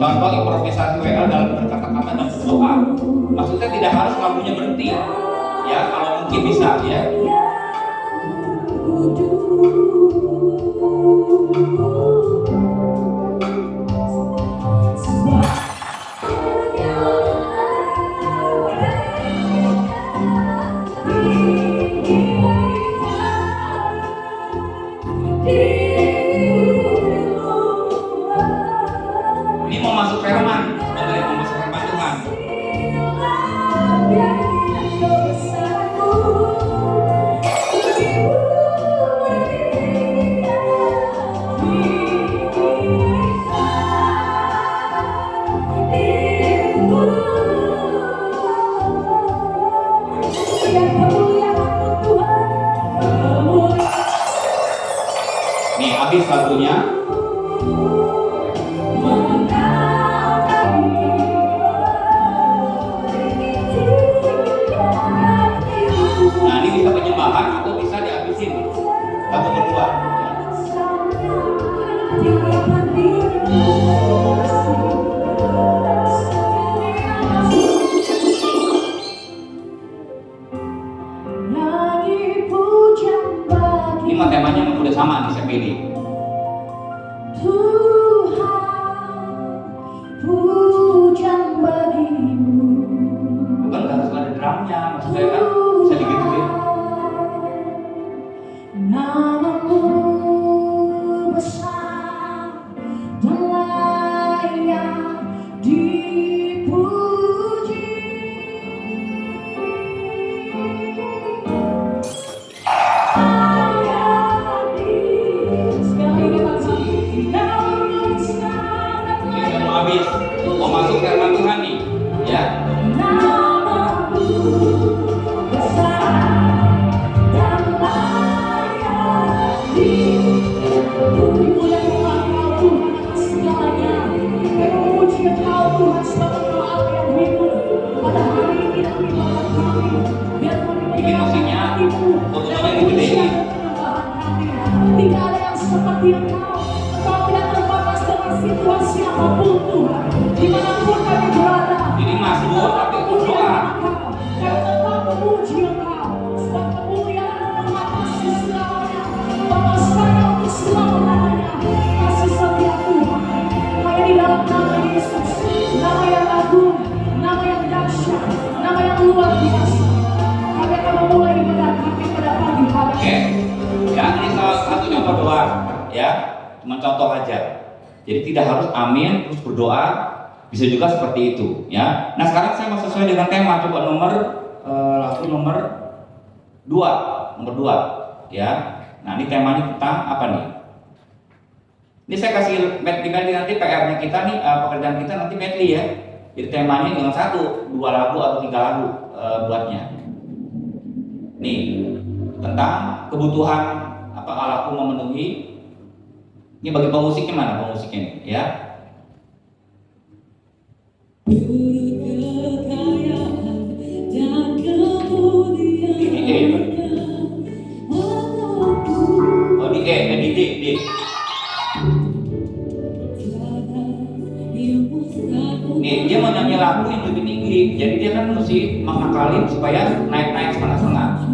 Contoh improvisasi WL dalam berkata-kata dan berdoa. Maksudnya tidak harus lagunya berhenti. Ya, kalau mungkin bisa ya. Ini mau masuk firman, betul mau masuk firman Tuhan. Nih habis lagunya. Nah ini bisa penyembahan atau bisa dihabisin lagu kedua. Ini mah temanya udah sama nih saya pilih. Bukan nggak harus ada drumnya, maksud saya kan bisa digituin. Namamu besar dan layak dipuji. Ini udah mau habis, mau masuk firman Tuhan nih, ya. Namamu besar dan layak dipuji. Pujilah Tuhan, Kau Tuhan atas segalanya. Kami memuji Engkau Tuhan sebab Engkau Allah yang hidup. Pada hari ini dan di malam kami, biar kami Bikin musiknya, volumenya digedein. Tidak ada yang seperti Engkau. Engkau tidak terbatas dengan situasi apapun Tuhan. Dimanapun kami berada. Ini Mazmur tapi berdoa. Kami tetap memuji Engkau. Sebab kemuliaan Tuhan kasih segalanya. Bapa saya untuk selama-lamanya. Kasih setia Tuhan. Hanya di dalam nama Yesus. Nama yang agung. Nama yang dahsyat. Nama yang luar biasa. Kami akan memulai ibadah kami pada pagi hari. Oke. Ya, ini salah satu contoh doa, ya. Cuma contoh aja. Jadi tidak harus amin terus berdoa, bisa juga seperti itu, ya. Nah sekarang saya mau sesuai dengan tema. Coba lagu nomor 2, ya. Nah ini temanya tentang apa nih? Ini saya kasih medley nanti PR-nya kita nih, pekerjaan kita nanti medley ya. Jadi temanya dengan 1, 2 lagu atau 3 lagu buatnya. Nih tentang kebutuhan apa Allahku memenuhi. Ini bagi pemusiknya mana pemusiknya nih, ya? Ini mau nyanyi lagu yang lebih tinggi, jadi dia kan mesti mengakalin supaya naik-naik setengah-setengah.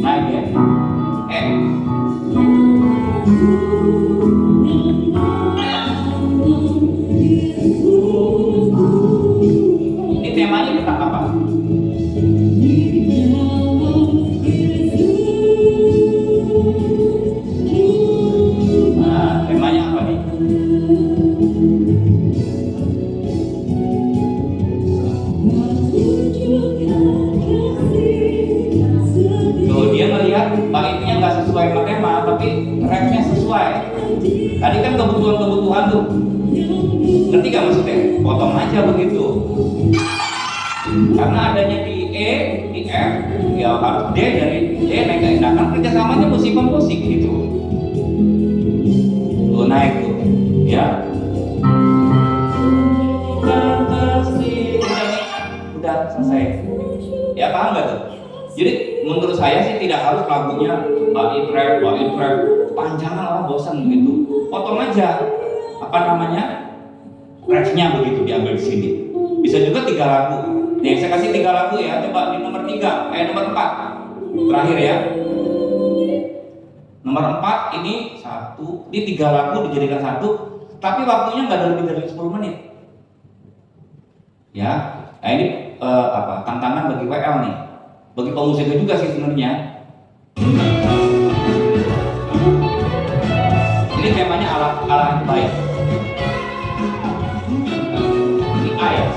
Naik ya. Ini temanya tentang apa? Nah, temanya apa nih? Tuh, dia ngelihat baitnya nggak sesuai sama tema, tapi rapnya sesuai. Tadi kan kebutuhan tuh. Ngerti gak maksudnya? Potong aja begitu. Karena adanya di E, di F, ya harus D, dari D naik ke E. Nah, kan kerjasamanya musik komposik gitu. Tuh naik tuh, ya. Udah selesai. Ya paham gak tuh? Jadi menurut saya sih tidak harus lagunya bait rap, panjangan orang bosan gitu. Potong aja apa namanya refnya begitu diambil di sini. Bisa juga 3 lagu. Nih saya kasih 3 lagu ya. Coba di nomor 4 terakhir ya. Nomor 4 ini ini 3 lagu dijadikan satu, tapi waktunya nggak ada lebih dari 10 menit. Ya, nah ini tantangan bagi WL nih. Bagi pemusiknya juga sih sebenarnya. Ini temanya ala yang baik. Ini A ya.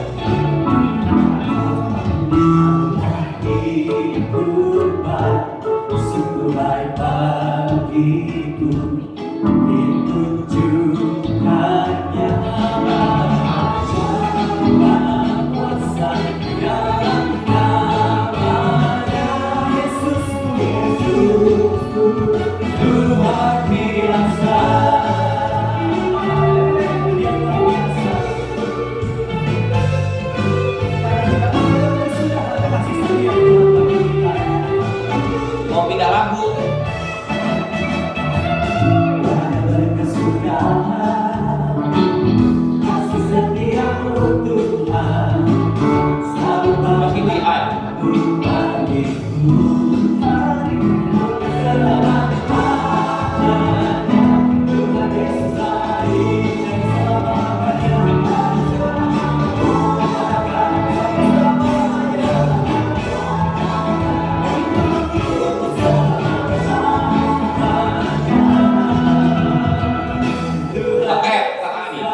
Mau pindah lagu. Masih di A. Oke, ke A nih.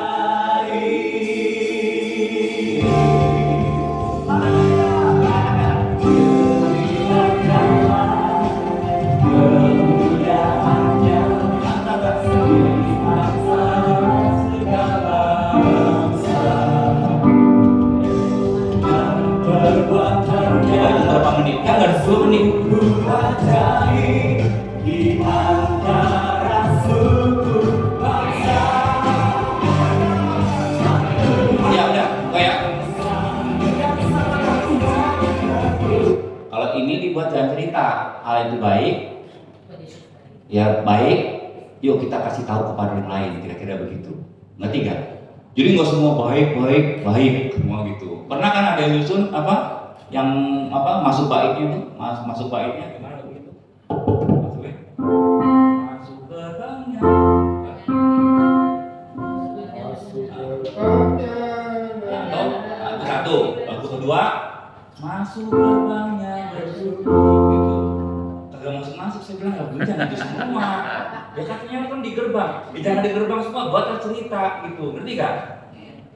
Coba itu berapa menit? Kan nggak 10 menit. Ya udah, kayak kalau ini dibuat jalan cerita, hal itu baik, ya baik. Yuk kita kasih tahu kepada yang lain, kira-kira begitu. Ngerti gak? Jadi nggak semua baik semua gitu. Pernah kan ada yang nyusun yang masuk baitnya tuh, masuk baitnya gimana begitu? Masuk gerbangnya. Satu, lagu kedua masuk gerbangnya bersyukur gitu. Kagak masuk saya bilang nggak bisa itu semua. Ya katanya kan di gerbang, jangan di gerbang semua, buat cerita gitu, ngerti gak?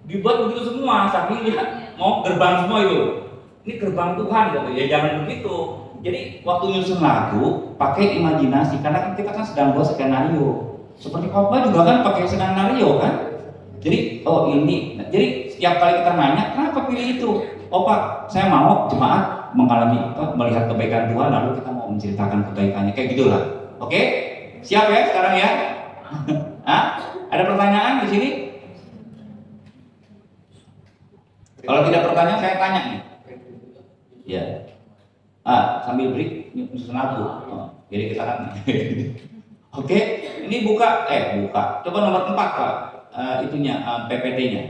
Dibuat begitu semua, saking dia mau gerbang semua itu. Ini gerbang Tuhan gitu, ya jangan begitu. Jadi waktu nyusun lagu pakai imajinasi, karena kan kita kan sedang buat skenario. Seperti khotbah juga kan pakai skenario kan. Jadi ini, jadi setiap kali kita nanya kenapa pilih itu? Oh Pak, saya mau jemaat mengalami melihat kebaikan Tuhan, lalu kita mau menceritakan kebaikannya, kayak gitulah. Oke, siap ya sekarang ya? Hah? Ada pertanyaan di sini? Kalau tidak pertanyaan saya tanya nih. Ya. Sambil break nyusun lagu. Jadi kita kan. Oke, ini buka. Coba nomor 4 Pak. PPT-nya.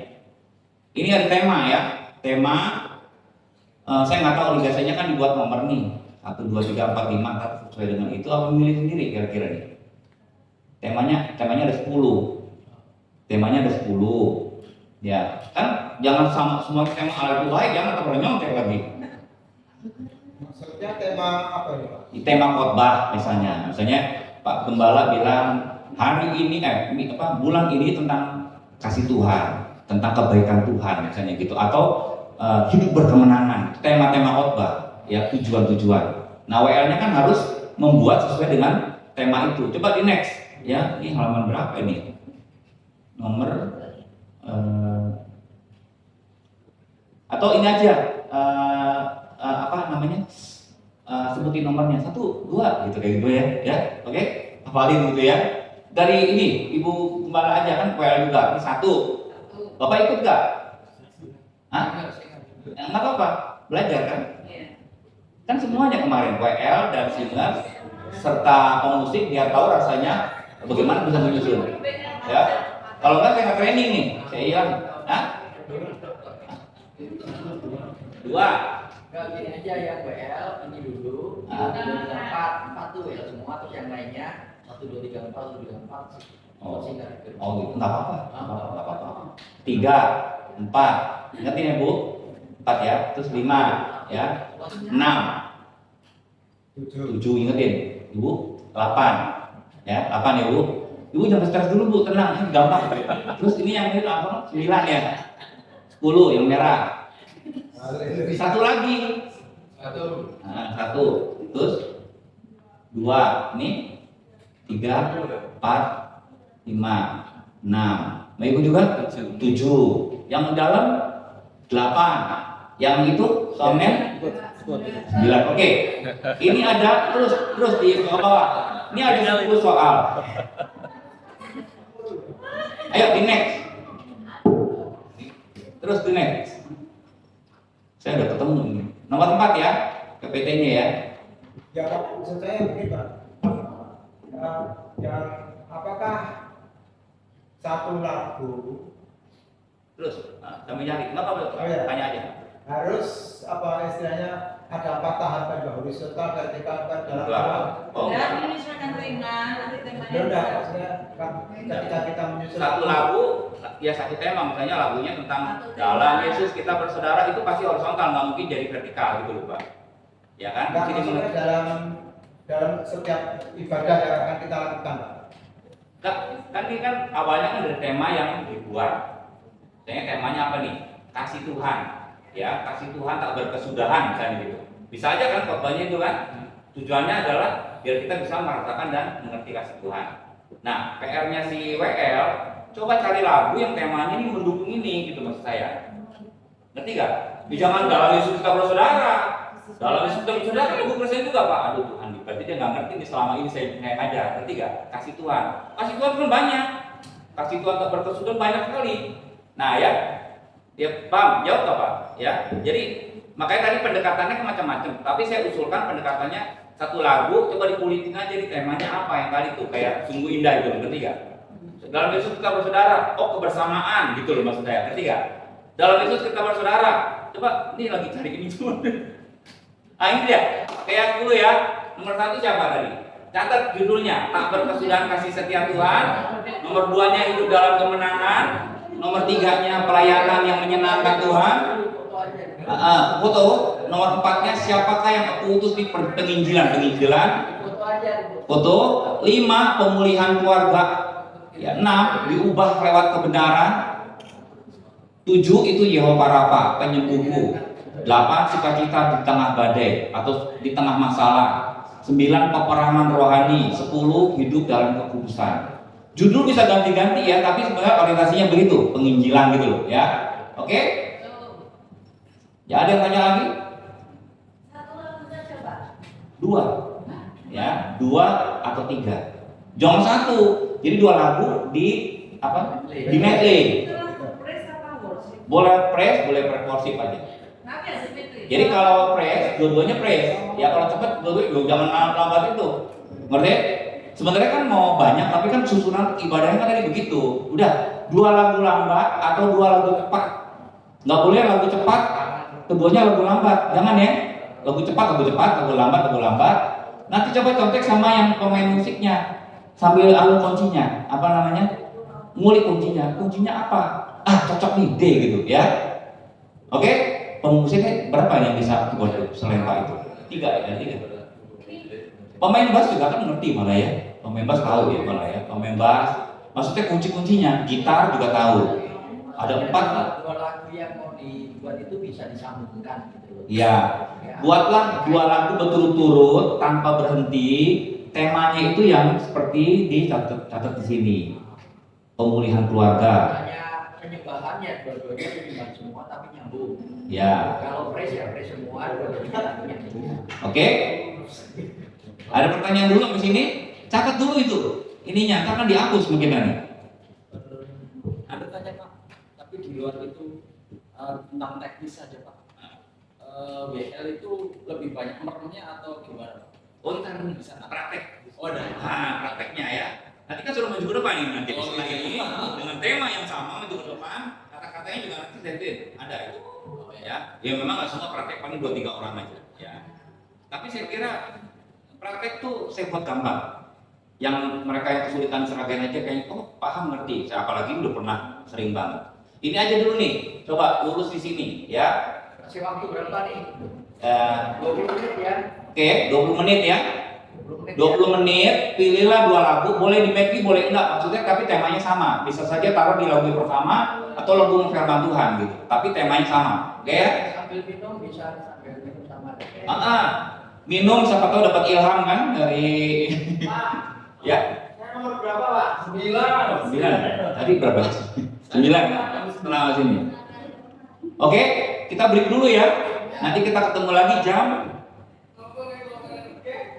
Ini ada tema ya. Tema saya nggak tahu biasanya kan dibuat nomor nih. 1, 2, 3, 4, 5, tapi sesuai dengan itu apa memilih sendiri kira-kira nih. Temanya ada 10. Temanya ada 10. Ya, kan jangan sama semua tema ala itu baik, jangan terlalu nyontek lagi. Maksudnya tema apa ini Pak? Tema khotbah misalnya Pak Gembala bilang hari ini bulan ini tentang kasih Tuhan, tentang kebaikan Tuhan misalnya gitu, atau hidup berkemenangan, tema-tema khotbah, ya tujuan-tujuan. Nah WL-nya kan harus membuat sesuai dengan tema itu. Coba di next, ya ini halaman berapa ini? Nomor atau ini aja sebutin nomornya 1, 2 gitu kayak gitu ya, oke, hafalin gitu ya. Dari ini Ibu Gembala aja kan WL juga, ini 1. Bapak ikut nggak? Nggak apa-apa, belajar kan? Kan semuanya kemarin WL dan singer serta pemusik biar tahu rasanya bagaimana bisa menyusun. Ya, kalau nggak saya nggak training nih, saya hilang. 2. Enggak, gini aja ya, WL ini dulu 1, 2, 3, 4 tuh ya semua, terus yang lainnya 1, 2, 3, 4, 1, 2, 3, 4 gitu, nggak apa-apa. 3, 4, ingatin ya Bu, 4 ya, terus 5 ya, 6, 7 ingetin, Ibu, 8 ya, 8 ya Bu. Ibu jangan stres dulu Bu, tenang, gampang. Terus ini yang ini 9 ya, 10 yang merah. 1 lagi. 1. Terus 2. Ini 3, 4, 5, 6. Mau ikut juga? 7. Yang dalam 8. Yang itu soundnya 9. Oke. Ini ada terus di bawah. Ini ada 10 soal. Ayo di next. Terus di next. Saya udah ketemu ini. Nomor 4 ya, PPT-nya ya. Ya Pak, maksud saya begini Pak. Yang apakah satu lagu Terus kami nyari, kenapa? Oh, iya. Tanya aja. harus apa istilahnya ada 4 tahapan Pak, horizontal, vertikal, dalam Oh, Dan ini misalkan ringan, nanti temanya ya udah maksudnya kan ketika kita menyusun satu lagu, ya satu tema, misalnya lagunya tentang dalam Yesus kita bersaudara, itu pasti horizontal, nggak mungkin jadi vertikal gitu loh Pak. Ya kan? Enggak, Jadi maksudnya dalam setiap ibadah yang akan kita lakukan Pak. kan ini kan awalnya kan dari tema yang dibuat. Misalnya temanya apa nih? Kasih Tuhan. Ya, kasih Tuhan tak berkesudahan misalnya gitu. Bisa aja kan khotbahnya itu kan. Tujuannya adalah biar kita bisa merasakan dan mengerti kasih Tuhan. Nah, PR-nya si WL, coba cari lagu yang temanya ini mendukung ini gitu maksud saya. Ngerti gak? Jangan dalam Yesus kita bersaudara. Dalam Yesus kita bersaudara kan Ibu Presiden juga Pak. Aduh Tuhan, berarti dia nggak ngerti nih selama ini saya ngajar. Ngerti gak? Kasih Tuhan. Kasih Tuhan kan banyak. Kasih Tuhan tak berkesudahan banyak sekali. Nah ya, dia paham, jawab gak Pak? Ya, jadi makanya tadi pendekatannya macam-macam. Tapi saya usulkan pendekatannya satu lagu, coba dikulitin aja di temanya apa yang tadi tuh kayak sungguh indah gitu, ngerti gak? Dalam Yesus kita bersaudara, oh kebersamaan gitu loh maksud saya, ngerti gak? Dalam Yesus kita bersaudara, coba ini lagi cari ini semua. Ah ini dia, kayak 10 ya. Nomor 1 siapa tadi? Catat judulnya, tak berkesudahan kasih setia Tuhan. Nomor 2-nya hidup dalam kemenangan. Nomor 3-nya pelayanan yang menyenangkan Tuhan. Foto. Nomor 4-nya siapakah yang aku utus di penginjilan. Foto. 5 pemulihan keluarga. Ya, 6 diubah lewat kebenaran. 7 itu Yehova Rafa, penyembuhku. 8 sukacita di tengah badai atau di tengah masalah. 9 peperangan rohani. 10 hidup dalam kekudusan. Judul bisa ganti-ganti ya, tapi sebenarnya orientasinya begitu, penginjilan gitu loh ya. Oke? Ya ada yang tanya lagi? 1 lagu saja Pak. 2. ya, 2 atau 3. Jangan 1. Jadi 2 lagu di apa? Di medley. Itulah praise apa worship? Boleh praise, boleh worship aja. Tapi ya seperti itu. Jadi kalau praise, dua-duanya praise. Ya kalau cepet, dua-duanya jangan lambat itu. Ngerti? Sebenarnya kan mau banyak, tapi kan susunan ibadahnya kan tadi begitu. Udah 2 lagu lambat atau 2 lagu cepat. Nggak boleh lagu cepat, keduanya lagu lambat. Jangan ya. Lagu cepat, lagu lambat, lagu lambat. Nanti coba contek sama yang pemain musiknya. Sambil alur kuncinya, apa namanya? Ngulik kuncinya. Kuncinya apa? Cocok nih D gitu ya. Oke? Pemusiknya berapa yang bisa keyboard selain Pak itu? 3 ya, 3. Pemain bass juga kan ngerti malah ya. Pemain bass tahu ya malah ya. Pemain bass, maksudnya kunci-kuncinya. Gitar juga tahu. Ada 4 lah. 2 lagu yang mau dibuat itu bisa disambungkan gitu. Ya, buatlah 2 lagu berturut-turut tanpa berhenti. Temanya itu yang seperti dicatat di sini. Pemulihan keluarga. Hanya penyembahannya dua-duanya penyembahan semua tapi nyambung. Ya. Kalau praise ya praise semua, dua-duanya lagunya. Oke. Ada pertanyaan dulu di sini? Catat dulu itu. Ininya, karena dihapus mungkin nanti. Ada tanya Pak, tapi di luar itu tentang teknis saja Pak. WL itu lebih banyak meremnya atau gimana Pak? Oh, ntar bisa praktek. Oh, ada. Prakteknya ya. Nanti kan suruh maju ke depan nih nanti. Oh, Setelah iya. ini dengan tema yang sama maju ke depan, kata-katanya juga nanti sendiri ada itu. Oh, ya. Ya, ya memang nggak semua praktek, paling 2-3 orang aja. Ya. Tapi saya kira praktek tuh saya buat gampang. Yang mereka yang kesulitan seragain aja kayaknya, oh paham ngerti. Saya apalagi udah pernah sering banget. Ini aja dulu nih, coba lurus di sini ya. Kasih waktu berapa nih? 20 menit ya. Oke, 20 menit ya. 20 menit. 20 menit, pilihlah 2 lagu, boleh di medley, boleh enggak. Maksudnya tapi temanya sama. Bisa saja taruh di lagu yang pertama atau lagu firman Tuhan gitu. Tapi temanya sama. Oke ya? Sambil minum bisa sambil minum sama. Minum siapa tahu dapat ilham kan dari Pak, ya. saya nomor berapa Pak? 9. 9. Tadi berapa? 9 setelah sini. Oke, kita break dulu ya. Nanti kita ketemu lagi jam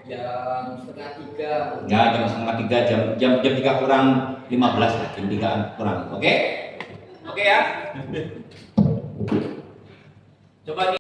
Jam setengah 3. ya jam 2:30 jam 3 kurang 15 lah, jam 3 kurang. Oke ya. Coba